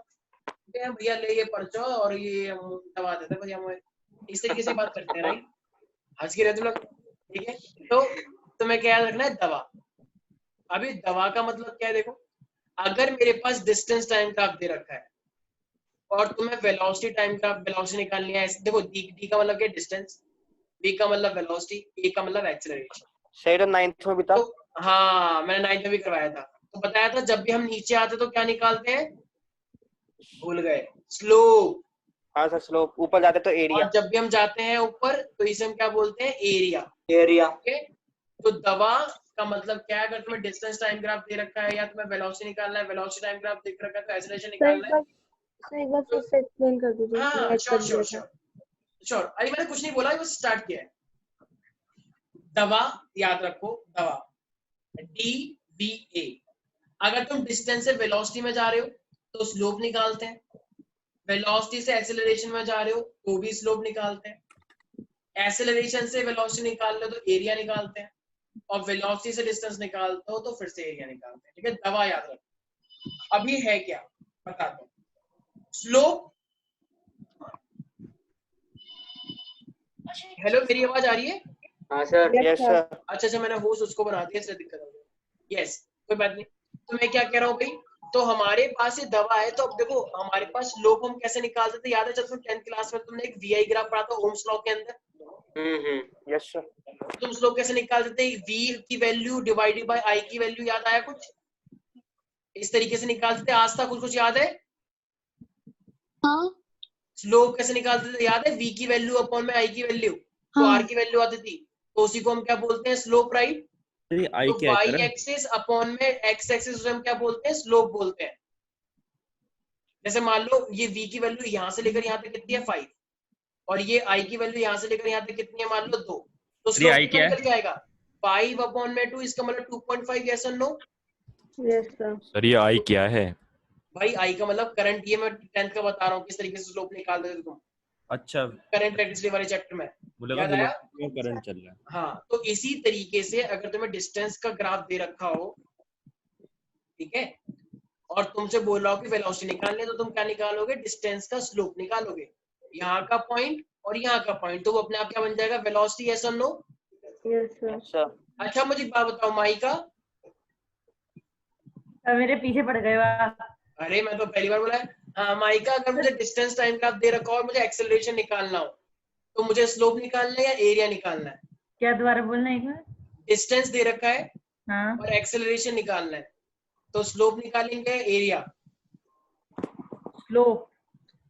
भैया ले ये पर्चा और ये दवा दे दे भैया मुझे, इस तरीके से बात करते हैं, राइट? हंस के रहते लोग, ठीक है। तो तुम्हें क्या याद रखना है? दवा। अभी दवा का मतलब क्या है? देखो अगर मेरे पास डिस्टेंस टाइम ग्राफ दे रखा है और तुम्हें वेलोसिटी टाइम का वेलोसिटी निकालनी है। देखो डी का मतलब क्या डिस्टेंस, v का मतलब वेलोसिटी, a का मतलब एक्सेलरेशन। सही तो 9th में भी था। तो हाँ मैंने 9th में भी करवाया था, तो बताया था जब भी हम नीचे आते तो क्या निकालते हैं, भूल गए, स्लोप। हाँ सर स्लोप, ऊपर जाते तो एरिया। और जब भी हम जाते हैं ऊपर तो इसे हम क्या बोलते हैं, एरिया। एरिया। ओके, तो दवा का मतलब क्या है, अगर तुम्हें डिस्टेंस टाइम ग्राफ दे रखा है या तुम्हें वेलोसिटी निकालना है, वेलोसिटी टाइम ग्राफ दे रखा है तो एक्सेलरेशन निकालना है। एक बार फिर से एक्सप्लेन कर दीजिए। हाँ नेट श्योर कट श्योर गया था। श्योर, अरे मैंने कुछ नहीं बोला, बस स्टार्ट किया है। दवा याद रखो, दवा DVA, अगर तुम डिस्टेंस से वेलोसिटी में जा रहे हो तो स्लोप निकालते हैं, वेलोसिटी से एक्सेलरेशन में जा रहे हो तो भी स्लोप निकालते हैं, एक्सेलरेशन से वेलोसिटी निकाल लो तो एरिया निकालते हैं, और वेलोसिटी से डिस्टेंस निकालते हो तो फिर से एरिया निकालते हैं। ठीक है, दवा याद रखो। अब ये है क्या बताते हैं, स्लोप। हेलो मेरी आवाज आ रही है? हाँ सर। Yes sir. अच्छा मैंने होस्ट उसको बना दिया इसलिए दिक्कत हो गई। यस कोई बात नहीं। तो मैं क्या कह रहा हूँ भाई, तो हमारे पास ये दवा है, तो अब देखो हमारे पास स्लोप हम कैसे निकालते थे, याद है जब तुम 10th क्लास में तुमने एक VI ग्राफ पढ़ा था ओम्स लॉ के अंदर। Yes sir. तुम स्लोप कैसे निकालते थे, V की वैल्यू डिवाइडेड बाय I की वैल्यू, याद आया कुछ? इस तरीके से निकालते थे, आज तक कुछ याद है? हाँ। स्लोप कैसे निकालते थे याद है, V की वैल्यू अपॉन में I की वैल्यू, तो हाँ। R की वैल्यू आती थी, तो उसी को हम क्या बोलते हैं, स्लोप, राइट? आई तो क्या है y एक्सिस अपॉन में x एक्सिस उसे हम क्या बोलते हैं, स्लोप बोलते हैं। जैसे मान लो ये v की वैल्यू यहां से लेकर यहां तक कितनी है 5, और ये i की वैल्यू यहां से लेकर यहां तक कितनी है, मान लो 2, तो स्लोप कितना निकल के आएगा, 5 अपॉन में 2, इसका मतलब 2.5। यस और नो? Yes sir. सर ये आई क्या है? भाई i का मतलब करंट, ये मैं 10th का बता रहा हूँ किस तरीके से स्लोप निकाल देते तुम, अच्छा, करंट इलेक्ट्रिसिटी वाले चैप्टर में, मुझे याद लगा आया? करंट चल रहा है। हाँ, तो इसी तरीके से अगर तुम्हें डिस्टेंस का ग्राफ दे रखा हो, ठीक है, और तुमसे बोल रहा हो कि वेलोसिटी निकालनी है, तो तुम क्या निकालोगे, डिस्टेंस का स्लोप निकालोगे, यहाँ का पॉइंट और यहाँ का पॉइंट, तो वो अपने आप क्या बन जाएगा, वेलोसिटी। यस और नो? Yes sir. अच्छा मुझे एक बात बताओ, माई का, मेरे पीछे पड़ गए वाह। अरे मैं तो पहली बार बोला है। हाँ माई का, अगर मुझे डिस्टेंस टाइम ग्राफ दे रखा हो और मुझे एक्सेलरेशन निकालना हो, तो मुझे स्लोप निकालना है या एरिया निकालना है? क्या दोबारा बोलना एक बार? डिस्टेंस दे रखा है हाँ। और एक्सेलरेशन निकालना है, तो स्लोप निकालेंगे एरिया? स्लोप।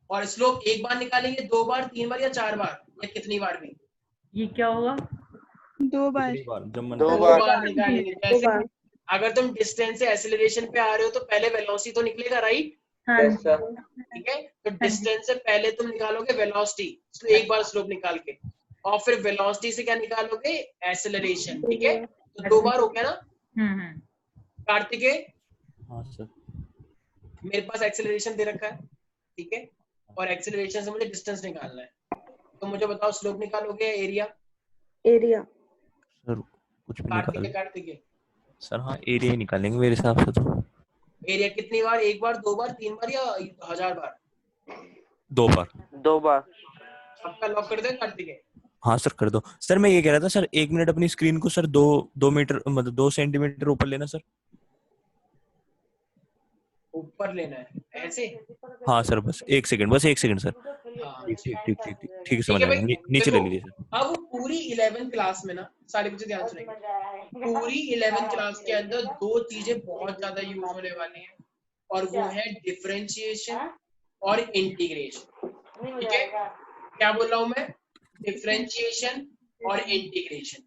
और स्लोप एक बार निकालेंगे, 2 बार, 3 बार या 4 बार, या कितनी बार भी? ये क्या होगा? 2 बार। दो 2 बार। बार निकालेंगे। जैसे अगर तुम डिस्टेंस से एक्सेलरेशन पे आ रहे हो तो पहले वेलोसिटी तो निकलेगा, राइट? हाँ यस सर। ठीक है, तो डिस्टेंस से पहले तुम निकालोगे वेलोसिटी, तो एक बार स्लोप निकाल के, और फिर वेलोसिटी से क्या निकालोगे, एक्सेलरेशन। ठीक है, तो 2 बार हो गया ना। हम्म। कार्तिकेय, हाँ सर। मेरे पास एक्सेलरेशन दे रखा है, ठीक है, और एक्सेलरेशन से मुझे डिस्टेंस निकालना है, तो मुझे बताओ स्लोप निकालोगे या एरिया? एरिया। सर कुछ भी निकाल। कार्तिकेय सर हाँ एरिया ही निकालेंगे मेरे हिसाब से तो। एरिया कितनी बार, 1 बार, 2 बार, 3 बार या 1000 बार? 2 बार। 2 बार। सबका लॉक कर दे कार्तिकेय। हाँ सर कर दो। सर मैं ये कह रहा था सर, 1 मिनट अपनी स्क्रीन को सर 2 मीटर मतलब 2 सेंटीमीटर ऊपर लेना सर। ऊपर लेना है ऐसे? हाँ सर बस 1 सेकंड, बस 1 सेकंड सर। हाँ, ठीक है समझ है आ गया। भाई। नीचे ले देखो, लीजिए सर। अब पूरी 11th क्लास में ना, सारे बच्चे ध्यान सुनेंगे, पूरी 11th क्लास के अंदर 2 चीजें बहुत ज्यादा यूज होने वाली हैं, और वो है डिफरेंशिएशन और इंटीग्रेशन। ठीक है, क्या बोल रहा हूं मैं, डिफरेंशिएशन और इंटीग्रेशन।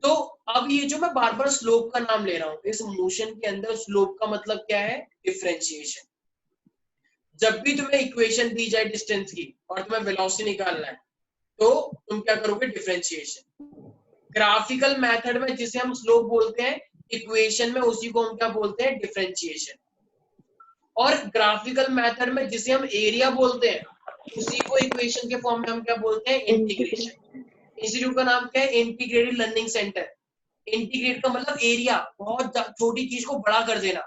तो अब ये जो मैं बार बार स्लोप का नाम ले रहा हूं, इस मोशन के अंदर स्लोप का मतलब क्या है, डिफरेंशिएशन। जब भी तुम्हें इक्वेशन दी जाए डिस्टेंस की और तुम्हें वेलोसिटी निकालना है, तो तुम क्या करोगे, डिफरेंशिएशन। ग्राफिकल मेथड में जिसे हम स्लोप बोलते हैं, इक्वेशन में उसी को हम क्या बोलते हैं, डिफरेंशिएशन। और ग्राफिकल मेथड में जिसे हम एरिया बोलते हैं, उसी को इक्वेशन के फॉर्म में हम क्या बोलते हैं, इंटीग्रेशन। इंस्टीट्यूट का नाम क्या है, इंटीग्रेटेड लर्निंग सेंटर। इंटीग्रेट का मतलब एरिया, बहुत छोटी चीज को बड़ा कर देना।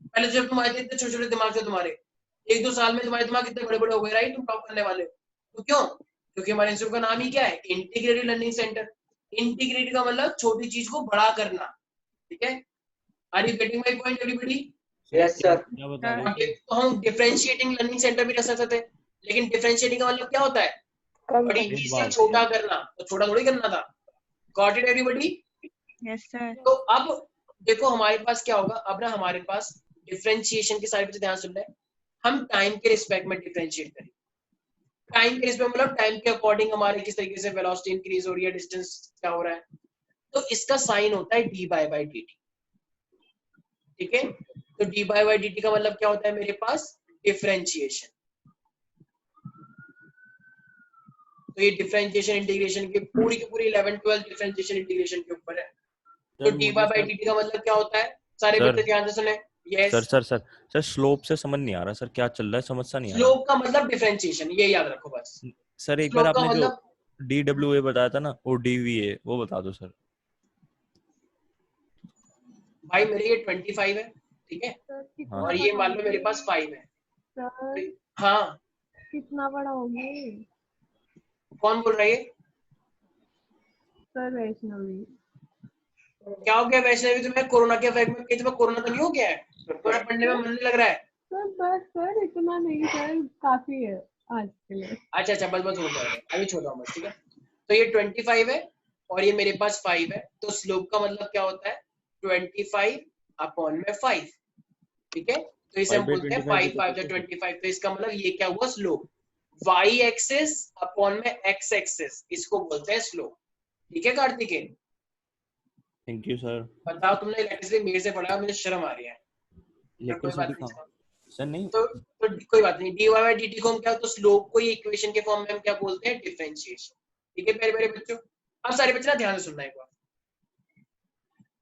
पहले जब तुम आए थे इतने छोटे छोटे दिमाग से, तुम्हारे 1-2 साल में तुम्हारे दिमाग इतने बड़े बड़े हो गए, राइट? तुम टॉप करने वाले हो। तो क्यों? क्योंकि हमारे इंस्टीट्यूट का नाम ही क्या है, इंटीग्रेटेड लर्निंग सेंटर। इंटीग्रेट का मतलब छोटी चीज को बड़ा करना। ठीक है, are you getting my point everybody? Yes sir. क्या बता रहे थे? तो हम डिफरेंशिएटिंग लर्निंग सेंटर भी रख सकते थे, लेकिन डिफरेंशिएटिंग का मतलब क्या होता है? बड़ी एक ई से बात छोटा है। करना, तो छोटा थोड़ी करना था। Got it everybody? Yes sir. तो अब देखो हमारे पास क्या होगा, अब ना हमारे पास डिफरेंशिएशन के सारे बच्चे ध्यान सुन रहे हैं, हम टाइम के रिस्पेक्ट में डिफरेंशिएट करेंगे। टाइम के रिस्पेक्ट मतलब टाइम के अकॉर्डिंग हमारे किस तरीके से वेलोसिटी इंक्रीज हो रही है, डिस्टेंस क्या हो रहा है। तो इसका साइन होता है डी बाई डी टी, ठीक है। तो डी बाई डी टी का मतलब क्या होता है मेरे पास? डिफरेंशिएशन। तो ये डिफरेंशिएशन इंटीग्रेशन की पूरी 11 12 डिफरेंशिएशन इंटीग्रेशन के ऊपर है। तो डी बाई डी टी का मतलब क्या होता है? सारे बच्चे ध्यान से सुने। यस सर स्लोप से समझ नहीं आ रहा सर, क्या चल रहा है, समझ सा नहीं आ रहा। स्लोप का मतलब डिफरेंशिएशन, ये याद रखो बस। सर एक बार स्लोप का आपने जो मतलब DWA बताया था ना, वो DVA वो बता दो सर। भाई मेरे ये 25 है, ठीक है, कितना और ये बड़ा मान लो मेरे पास 5 है। सर हाँ, कितना बड़ा होगी कौन बोल रहा है ये? सर? वैष्णवी। क्या हो गया वैष्णवी तुम्हें? कोरोना के इफेक्ट में? तुम्हें कोरोना तो नहीं हो गया है? तुम्हारा पढ़ने में मन नहीं लग रहा है? सर बस सर इतना नहीं सर, काफी है आज के लिए। अच्छा बस हो जाएगा, अभी छोड़ा बस, ठीक है। तो ये 25 है और ये मेरे पास 5 है, तो स्लोप का मतलब क्या होता है? 25 अपॉन में 5, ठीक है। तो इसे हम बोलते हैं 5 5 25। तो इसका मतलब ये क्या हुआ? स्लोप। y एक्सिस अपॉन में x एक्सिस, इसको बोलते हैं स्लोप, ठीक है कार्तिकेय? Thank you sir. बताओ, तुमने इलेक्ट्रिसिटी मेरे से पढ़ा, मुझे शर्म आ रही है। कोई बात नहीं सर नहीं तो कोई बात नहीं। D y by d t को हम क्या, तो स्लोप को ये इक्वेशन के फॉर्म में हम क्या बोलते हैं? डिफरेंशिएशन, ठीक है प्यारे प्यारे बच्चों। अब सारे बच्चे ना ध्यान से सुनना एक बार।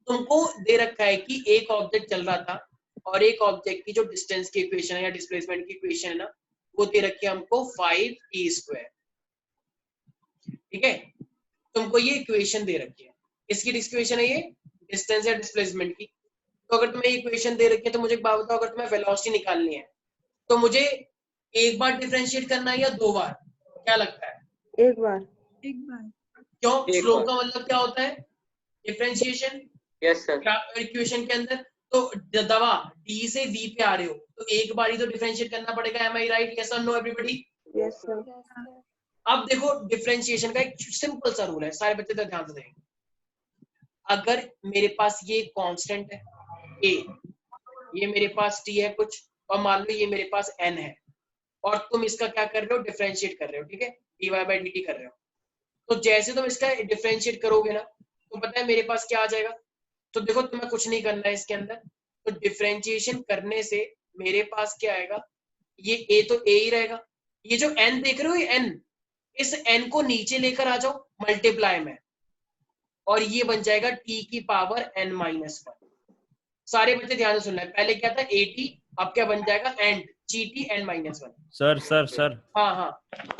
तुमको दे रखा है कि एक ऑब्जेक्ट चल रहा था और एक ऑब्जेक्ट की जो डिस्टेंस की इक्वेशन है या डिस्प्लेसमेंट की इक्वेशन है ना, वो दे रखी है हमको 5t², ठीक है। तुमको ये इक्वेशन दे रखी है, इसकी इक्वेशन है ये डिस्टेंस या डिस्प्लेसमेंट की। तो अगर तुम्हें इक्वेशन दे रखी है तो मुझे एक बात बताओ, अगर तुम्हें वेलोसिटी निकालनी है तो मुझे एक बार डिफरेंशिएट करना है या 2 बार? क्या लगता है? एक बार। क्यों? स्लोप का मतलब क्या होता है? डिफरेंशिएशन। Yes sir. इक्वेशन के अंदर तो दवा डी से वी पे आ रहे हो तो एक बार ही तो डिफरेंशिएट करना पड़ेगा। एम आई राइट? यस और नो एवरीबॉडी? Yes sir. अब देखो डिफरेंशिएशन का एक सिंपल सा रूल है, सारे बच्चे तो ध्यान से देंगे। अगर मेरे पास ये कांस्टेंट है a, ये मेरे पास t है कुछ, और मान लो ये मेरे पास n है, और तुम इसका क्या कर रहे हो? डिफरेंशिएट कर रहे हो, ठीक है, dy बाई dt कर रहे हो। तो जैसे तुम इसका डिफरेंशिएट करोगे ना, तो पता है मेरे पास क्या आ जाएगा? तो देखो तुम्हें कुछ नहीं करना है इसके अंदर, तो डिफरेंशिएशन करने से मेरे पास क्या आएगा? ये a तो a ही रहेगा, ये जो n देख रहे हो ये n, इस n को नीचे लेकर आ जाओ मल्टीप्लाई में, और ये बन जाएगा t की पावर n-1। सारे बच्चे ध्यान से सुनना है, पहले क्या था at, अब क्या बन जाएगा? And gt n-1। सर हाँ सर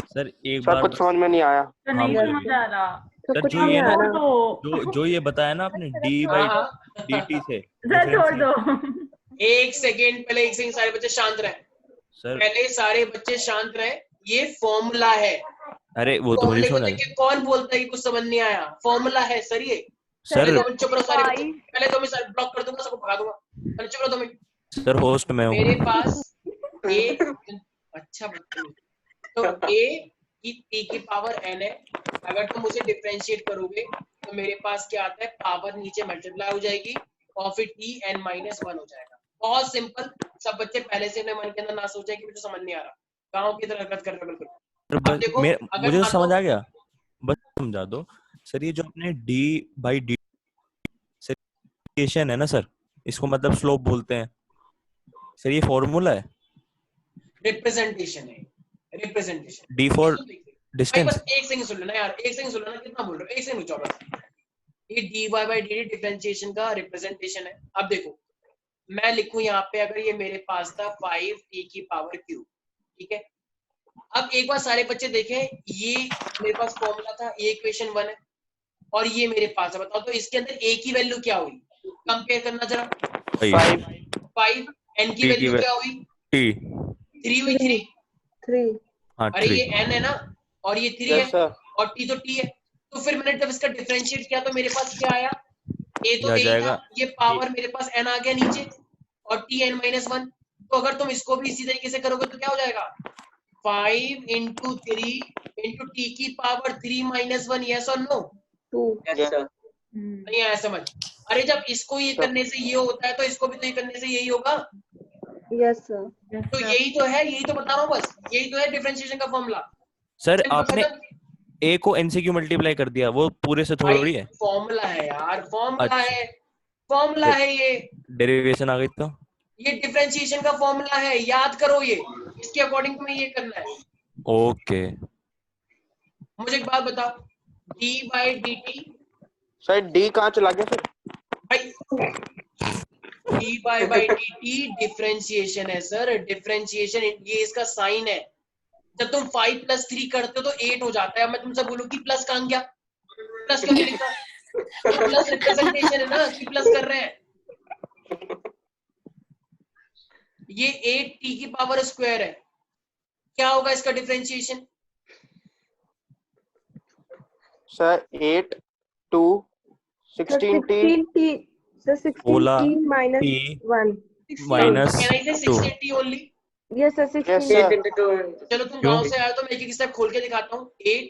सर एक बार कुछ समझ में नहीं आया। तो नहीं समझ आ रहा। सर जो ये ना तो जो ये बताया ना आपने d बाई dt से सर छोड़ दो। एक सेकेंड, पहले एक सेकेंड, सारे बच्चे शांत रहे। सर पहले सारे बच्चे शांत रहे, ये फॉर्मूला है। अरे वो तो मुझे फॉर्मूले को समझ देख के कौन बोलता है कि कुछ समझ नहीं आया? फॉर्मूला है सर ये। सर पहले चुप रहो सारे बच्चे, पहले तो मैं ब्लॉक कर दूंगा, सबको भगा दूंगा। पहले चुप रहो 2 मिनट। सर होस्ट में हूँ। मेरे पास a, अच्छा बच्चे, तो a की t की पावर n है, अगर तुम उसे डिफरेंशिएट करोगे तो मेरे पास क्या आता है? पावर नीचे मल्टीप्लाई हो जाएगी और फिर t n-1 हो जाएगा। बहुत सिंपल। सब बच्चे पहले से अपने मन के अंदर ना सोचे कि मुझे समझ नहीं आ रहा, गाँव की तरह हरकत कर रहे हो बिल्कुल। अब देखो मुझे तो समझ आ गया, बस समझा दो सर। ये जो अपने d बाई dt है ना सर, इसको मतलब स्लोप बोलते हैं सर, ये फॉर्मूला है। रिप्रेजेंटेशन है, रिप्रेजेंटेशन। d for distance. बस एक सेकंड सुन लेना यार, एक सेकंड सुन लेना, कितना बोल रहे हो? एक सेकंड रुको बस। ये dy बाई dt डिफरेंशिएशन का रिप्रेजेंटेशन है। अब देखो मैं लिखूं यहाँ पे, अगर ये मेरे पास था 5t की पावर q, ठीक है। अब एक बार सारे बच्चे देखें, ये मेरे पास फॉर्मूला था, ये इक्वेशन 1 है और ये मेरे पास है। बताओ तो इसके अंदर a की वैल्यू क्या हुई? कंपेयर करना जरा। 5 n की वैल्यू क्या हुई? t 3 हुई। 3। हाँ अरे ये n है ना, और ये 3 है और t तो t है। तो फिर मैंने जब इसका डिफरेंशिएट किया तो मेरे पास क्या आया? a तो a था, ये पावर मेरे पास n आ गया नीचे, और tn-1। तो अगर तुम इसको भी इसी तरीके से करोगे तो क्या हो जाएगा 5 into 3 into t की power 3-1, yes or no? 2 Yes, sir. नहीं आया समझ? अरे जब इसको ये करने से ये होता है तो इसको भी तो ये करने से यही होगा। yes sir तो यही तो है, यही तो बता रहा हूँ बस, यही तो है डिफरेंशिएशन का फॉर्मूला। सर आपने a को n से क्यों मल्टीप्लाई कर दिया, वो पूरे से थोड़ी है। फॉर्मूला है यार, फॉर्मूला अच्छा। है, फॉर्मूला है ये डेरिवेशन आ गई तो ये डिफरेंशिएशन का फॉर्मूला है, याद करो ये, इसके अकॉर्डिंग तुम्हें ये करना है। ओके। मुझे एक बात बताओ, d by dt sir D कहाँ चला गया फिर? भाई d by dt डिफरेंशिएशन है सर, डिफरेंशिएशन, ये इसका साइन है। जब तुम 5 + 3 करते हो तो 8 हो जाता है। अब मैं तुमसे बोलूं कि प्लस कहाँ गया, प्लस क्यों नहीं लिखा? तो प्लस रिप्रेजेंटेशन है ना कि प्लस कर रहे हैं। ये 8t की पावर स्क्वायर है, क्या होगा इसका differentiation? Sir 8 2 16t 16t so 16t minus t 1 minus Can I say 2 16t only? yes sir 16 sir. चलो तुम गांव से आए तो मैं एक स्टेप खोल के दिखाता हूँ। 8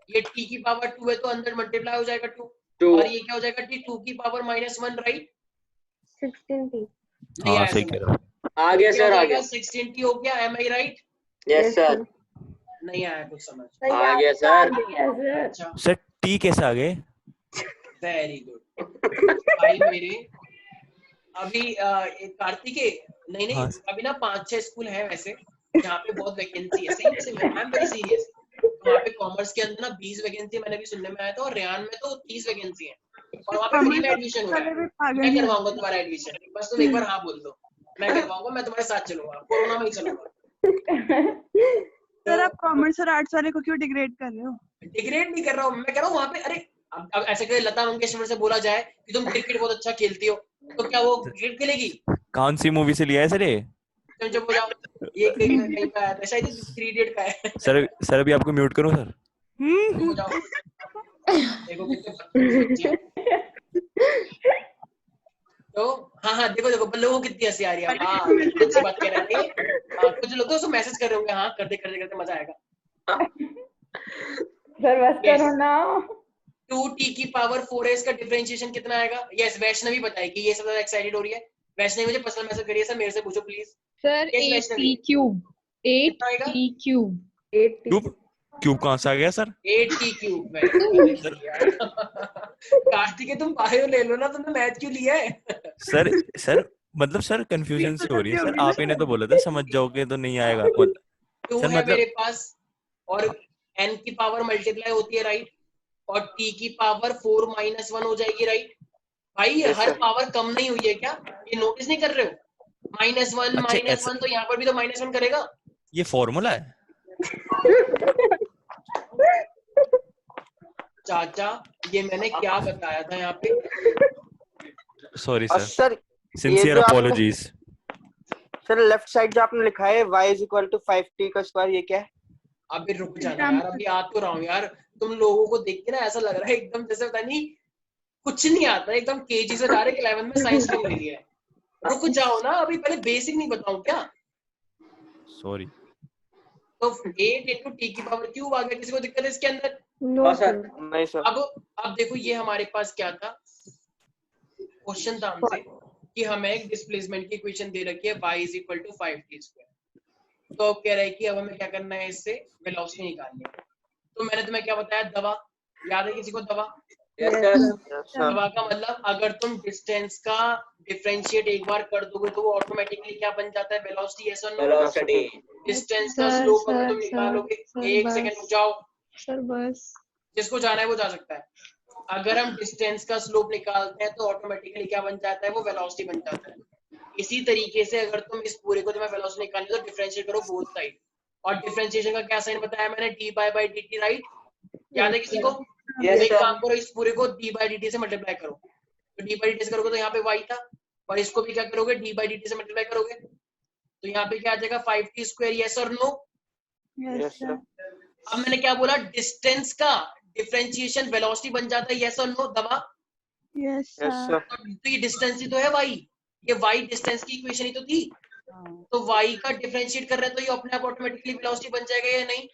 ये t की पावर 2 है तो अंदर मल्टीप्लाई हो जाएगा 2 और ये क्या हो जाएगा t 2 की पावर -1, राइट? 16t हाँ सही कह रहे हो। आ गया सर, आ गया। 16t हो गया, am I right? Yes sir, नहीं आया कुछ समझ। आ गया सर। अच्छा सर t कैसे आ गए? वेरी गुड भाई मेरे। अभी कार्तिके नहीं हाँ। अभी ना 5-6 स्कूल है वैसे जहाँ पे बहुत वैकेंसी है, सही से आई एम वेरी सीरियस। वहाँ पे कॉमर्स के अंदर ना 20 वैकेंसी मैंने भी सुनने में आया था और रेयान में तो 30 वैकेंसी है और वहाँ पे फ्री में एडमिशन हो रहा है। मैं करवाऊंगा तुम्हारा एडमिशन, बस तुम एक बार हाँ बोल दो, मैं करवाऊंगा, मैं तुम्हारे साथ चलूंगा, कोरोना में ही चलूंगा। सर आप कॉमर्स और आर्ट्स वाले को क्यों डिग्रेड कर रहे हो? डिग्रेड नहीं कर रहा हूँ, मैं कह रहा हूँ वहाँ पे, अरे अब ऐसे कहीं लता मंगेशकर से बोला जाए कि तुम क्रिकेट बहुत अच्छा खेलती हो तो क्या वो क्रिकेट खेलेगी? कौन सी मूवी से लिया है सर ये? तुम चुप हो जाओ, ये कहीं का आया था, शायद 3 इडियट का है। सर अभी आपको म्यूट करूं सर? चुप हो जाओ, देखो कितने बच्चे हैं। तो हाँ देखो लोगों को कितनी हंसी आ रही है। हाँ अच्छी बात कह रहे थे। कुछ लोग तो मैसेज कर रहे होंगे, हाँ करते मजा आएगा। सर बस करो ना। 2t की पावर 4s का डिफरेंशिएशन कितना आएगा? यस वैष्णवी बताएगी, ये सब ज्यादा एक्साइटेड हो रही है। वैष्णवी मुझे पर्सनल मैसेज करिए, सर मेरे से पूछो please. Sir 8t cube 8t cube cube कहाँ से आ गया सर? 8t cube. कार्तिक तुम बायो ले लो ना, तुमने मैथ क्यों लिया है? सर मतलब सर कंफ्यूजन से हो रही है सर, आप ही ने तो बोला था समझ जाओगे तो नहीं आएगा। 2 सर है मतलब मेरे पास और n की पावर मल्टीप्लाई होती है, राइट? और t की पावर 4-1 हो जाएगी, राइट? भाई हर पावर कम नहीं हुई है क्या? ये नोटिस नहीं कर रहे हो? -1 तो यहाँ पर भी तो -1 करेगा। ये फॉर्मूला है चाचा, ये मैंने क्या बताया था यहाँ पे? सॉरी सर, सर सिंसियर जो आपने- अपॉलजीज। सर लेफ्ट साइड जो आपने लिखा है y = 5t का स्क्वायर, ये क्या है? अभी रुक जाना यार, अभी आ तो रहा हूँ यार। तुम लोगों को देख के ना ऐसा लग रहा है एकदम जैसे पता नहीं कुछ नहीं आता, एकदम केजी से डायरेक्ट 11 में साइंस क्यों ले लिया है। रुक जाओ ना, अभी पहले बेसिक नहीं बताऊं क्या? सॉरी। तो 8 × t की पावर क्यूब आ गया, किसी को दिक्कत है इसके अंदर? no sir नहीं सर। अब देखो ये हमारे पास क्या था, क्वेश्चन था हमसे कि हमें एक डिस्प्लेसमेंट की इक्वेशन दे रखी है y = 5t²। तो अब कह रहा है कि अब हमें क्या करना है, इससे वेलोसिटी निकालनी है। तो मैंने तुम्हें क्या बताया, दवा याद है किसी को? दवा यस सर। दवा का मतलब अगर तुम डिस्टेंस का डिफरेंशिएट एक बार कर दोगे तो वो ऑटोमेटिकली क्या बन जाता है, वेलोसिटी। यस और नो? वेलोसिटी। डिस्टेंस का सर, स्लोप अगर सर, तुम निकालोगे, सर, एक बस। सेकंड रुक जाओ, सर बस जिसको जाना है वो जा सकता है। अगर हम डिस्टेंस का स्लोप निकालते हैं तो ऑटोमेटिकली क्या बन जाता है, वो वेलोसिटी बन जाता है। इसी तरीके से अगर तुम इस पूरे को तुम्हें वेलोसिटी निकालनी तो डिफरेंशिएट करो बोथ साइड। और डिफरेंशिएशन का क्या साइन बताया मैंने, d/dt, राइट? याद है किसी को? यस एक सर। काम करो, इस पूरे को d/dt से मल्टीप्लाई करो। तो d/dt से करोगे तो यहाँ पे y था, और इसको भी क्या करोगे, d/dt से मल्टीप्लाई करोगे तो यहाँ पे क्या आ जाएगा, 5t²। यस और नो? Yes sir. अब मैंने क्या बोला, डिस्टेंस का डिफरेंशिएशन वेलोसिटी बन जाता है। यस और नो? दवा यस यस सर। सर। तो ये डिस्टेंस ही तो है भाई, ये y डिस्टेंस की इक्वेशन ही तो थी, तो y का डिफरेंशिएट कर रहे हैं तो ये अपने आप ऑटोमेटिकली वेलोसिटी बन जाएगा या नहीं?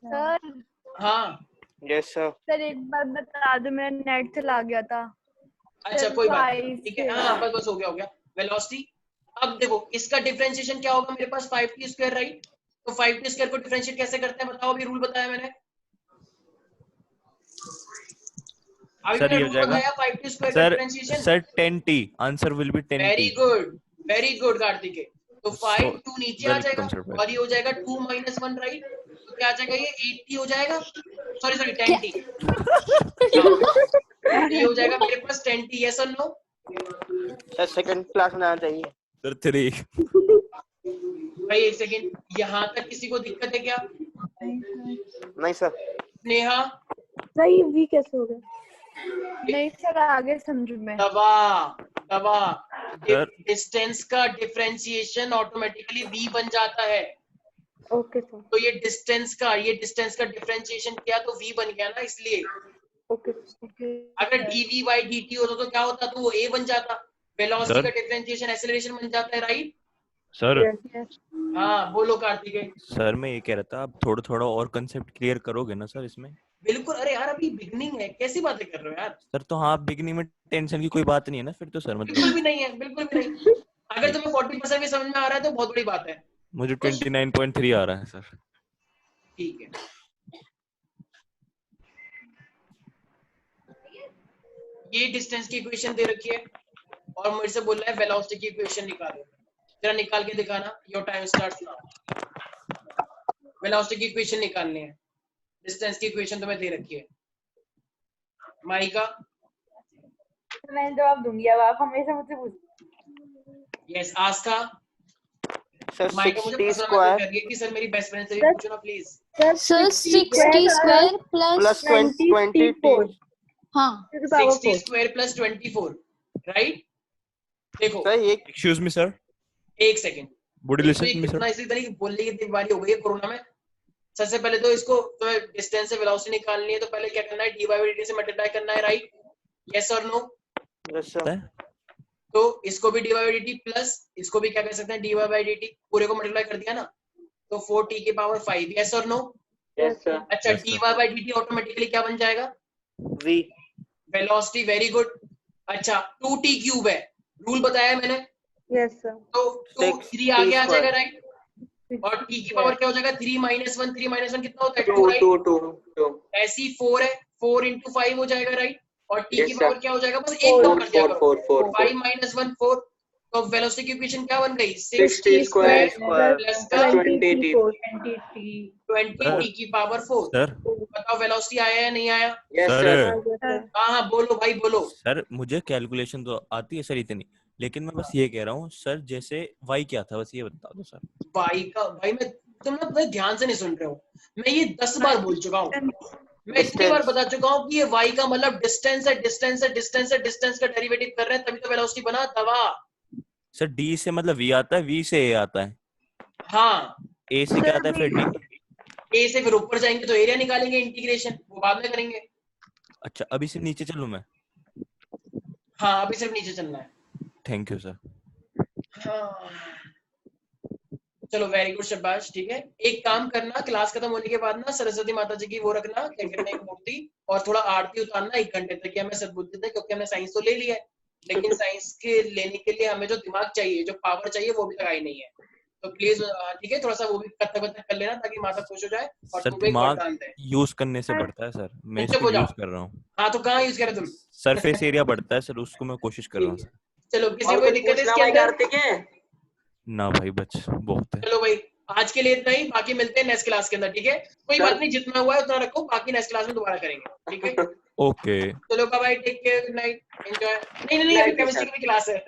सर हाँ यस सर। सर एक बार बता दो, मेरा नेट चला गया था। अच्छा कोई बात नहीं, ठीक है, हाँ से- बस हो गया वेलोसिटी। अब देखो इसका डिफरेंशिएशन क्या होगा, मेरे पास 5t स्क्वायर राइट, तो 5t स्क्वायर को डिफरेंशिएट कैसे करते हैं बताओ, अभी रूल बताया मैंने, अभी सर मैंने ये हो रूल जाएगा बताया 5t स्क्वायर का sir differentiation. Sir 10t, answer will be 10t। Very good Kartikeya. तो 5 2 नीचे आ वेलकम जाएगा सर। और ये हो जाएगा 2 - 1 राइट, तो क्या आ जाएगा ये 8t हो जाएगा, सॉरी 10t, ये हो जाएगा मेरे पास 10t, यस और नो? सर सेकंड क्लास में आना चाहिए। सर 3। भाई एक सेकंड, यहाँ तक किसी को दिक्कत है क्या? नहीं सर। नेहा सही v कैसे हो गया? नहीं सर, आगे समझू मैं। दबा सर डिस्टेंस का डिफरेंशिएशन ऑटोमेटिकली v बन जाता है, ओके सर, तो ये डिस्टेंस का डिफरेंशिएशन किया तो v बन गया ना, इसलिए ओके अगर dv by dt होता तो क्या होता, तो वो a बन जाता, वेलोसिटी का डिफरेंशिएशन एक्सेलरेशन बन जाता है राइट। सर हाँ बोलो कार्तिकेय। सर मैं ये कह रहा था, आप थोड़ा थोड़ा और कंसेप्ट क्लियर करोगे ना सर इसमें? बिल्कुल, अरे यार अभी बिगनिंग है, कैसी बातें कर रहे हो यार? सर तो हाँ, बिगनिंग में टेंशन की कोई बात नहीं है ना फिर तो सर, बिल्कुल मतलब भी नहीं है, बिल्कुल भी नहीं। अगर तुम्हें 40% भी समझ में आ रहा है तो बहुत बड़ी बात है। मुझे 29.3 आ रहा है सर। ठीक है, ये डिस्टेंस की इक्वेशन दे रखी है और मुझे से बोल रहा है वेलोसिटी की इक्वेशन निकालो, जरा निकाल के दिखाना, your time starts now. Velocity की इक्वेशन निकालनी है, डिस्टेंस की इक्वेशन तुम्हें दे रखी है। माइका मैं जवाब दूंगी, अब आप हमेशा मुझसे पूछो। यस आस्था। सर माइका मुझे 60 पसंद स्क्वायर कर रही है कि सर मेरी बेस्ट फ्रेंड से भी सर- पूछो ना प्लीज। सर 60 स्क्वायर प्लस 20 हाँ 60 स्क्वायर प्लस 24 राइट। देखो सर ये एक्सक्यूज मी सर, एक second, would you listen to me इतना सर? इसी तरीके बोलने की बारी हो गई है कोरोना में। सबसे पहले तो इसको तुम्हें डिस्टेंस से वेलोसिटी निकालनी है, तो पहले क्या करना है, dy by dt से मल्टीप्लाई करना है राइट, यस और नो? Yes sir. तो इसको भी dy by dt प्लस इसको भी क्या कर सकते हैं, dy by dt, पूरे को मल्टीप्लाई कर दिया ना, तो 4t की पावर 5, यस और नो? Yes sir. अच्छा Yes, dy by dt automatically क्या बन जाएगा, v। Velocity, very good. अच्छा 2t क्यूब है, रूल बताया है मैंने, यस सर, तो 2 Six 3 आगे आ square. जाएगा राइट, और t की पावर क्या हो जाएगा, 3 - 1, 3 - 1 कितना होता है, 2 राइट। 2 ऐसी 4 है, 4 × 5 हो जाएगा राइट, और t Yes, की sir. पावर क्या हो जाएगा, बस एक कम कर दिया करो, 4 5 - 1 4, तो वेलोसिटी की इक्वेशन क्या बन गई, 60 स्क्वायर स्क्वायर प्लस का 20t 20t की पावर 4। सर बताओ वेलोसिटी आया या नहीं आया? Yes sir sir. हाँ हाँ बोलो भाई बोलो। सर मुझे कैलकुलेशन तो आती है सर इतनी, लेकिन मैं बस ये कह रहा हूँ सर, जैसे y क्या था बस ये बता दो सर। भाई मैं, तुम ना भाई ध्यान से नहीं सुन रहे हो, मैं ये 10 बार बोल चुका हूँ, मैं इतनी बार बता चुका हूँ कि ये y का मतलब डिस्टेंस है, डिस्टेंस है, डिस्टेंस है, डिस्टेंस का डेरिवेटिव कर रहे हैं तभी तो वेलोसिटी बना। दवा सर d से मतलब v आता है, v से a आता है, हाँ, a से क्या आता है फिर d। ए से फिर ऊपर जाएंगे तो एरिया निकालेंगे, इंटीग्रेशन वो बाद में करेंगे। अच्छा अभी से नीचे चलूं मैं? हाँ अभी सिर्फ नीचे चलना है। Thank you sir. हाँ चलो वेरी गुड शाबाश, ठीक है। एक काम करना, क्लास खत्म होने के बाद ना सरस्वती माता जी की वो रखना, क्या कहते हैं, मूर्ति, और थोड़ा आरती उतारना 1 घंटे तक, हमें सद्बुद्धि थे, क्योंकि हमने साइंस तो ले लिया है, लेकिन साइंस के लेने के लिए हमें जो दिमाग चाहिए, जो पावर चाहिए, वो भी लगाई नहीं है। तो प्लीज ठीक है, थोड़ा सा वो भी कथक कर लेना ताकि माता खुश हो जाए और सर तुम्हें एक दिमाग वरदान दे। यूज करने से बढ़ता है सर, मैं चुप इसको हो जाओ। यूज कर रहा हूँ। हाँ तो कहाँ यूज करे तुम? सरफेस एरिया बढ़ता है सर, उसको मैं कोशिश कर रहा हूँ सर। चलो किसी को कोई दिक्कत है इसके अंदर? ना भाई बच बहुत है। चलो भाई आज के लिए इतना ही, बाकी मिलते हैं नेक्स्ट क्लास के अंदर, ठीक है? कोई बात नहीं, जितना हुआ है उतना रखो, बाकी नेक्स्ट क्लास में दोबारा करेंगे, ठीक है? ओके चलो bye bye, take care, good night, enjoy. नहीं नहीं नहीं, अभी केमिस्ट्री की भी क्लास है।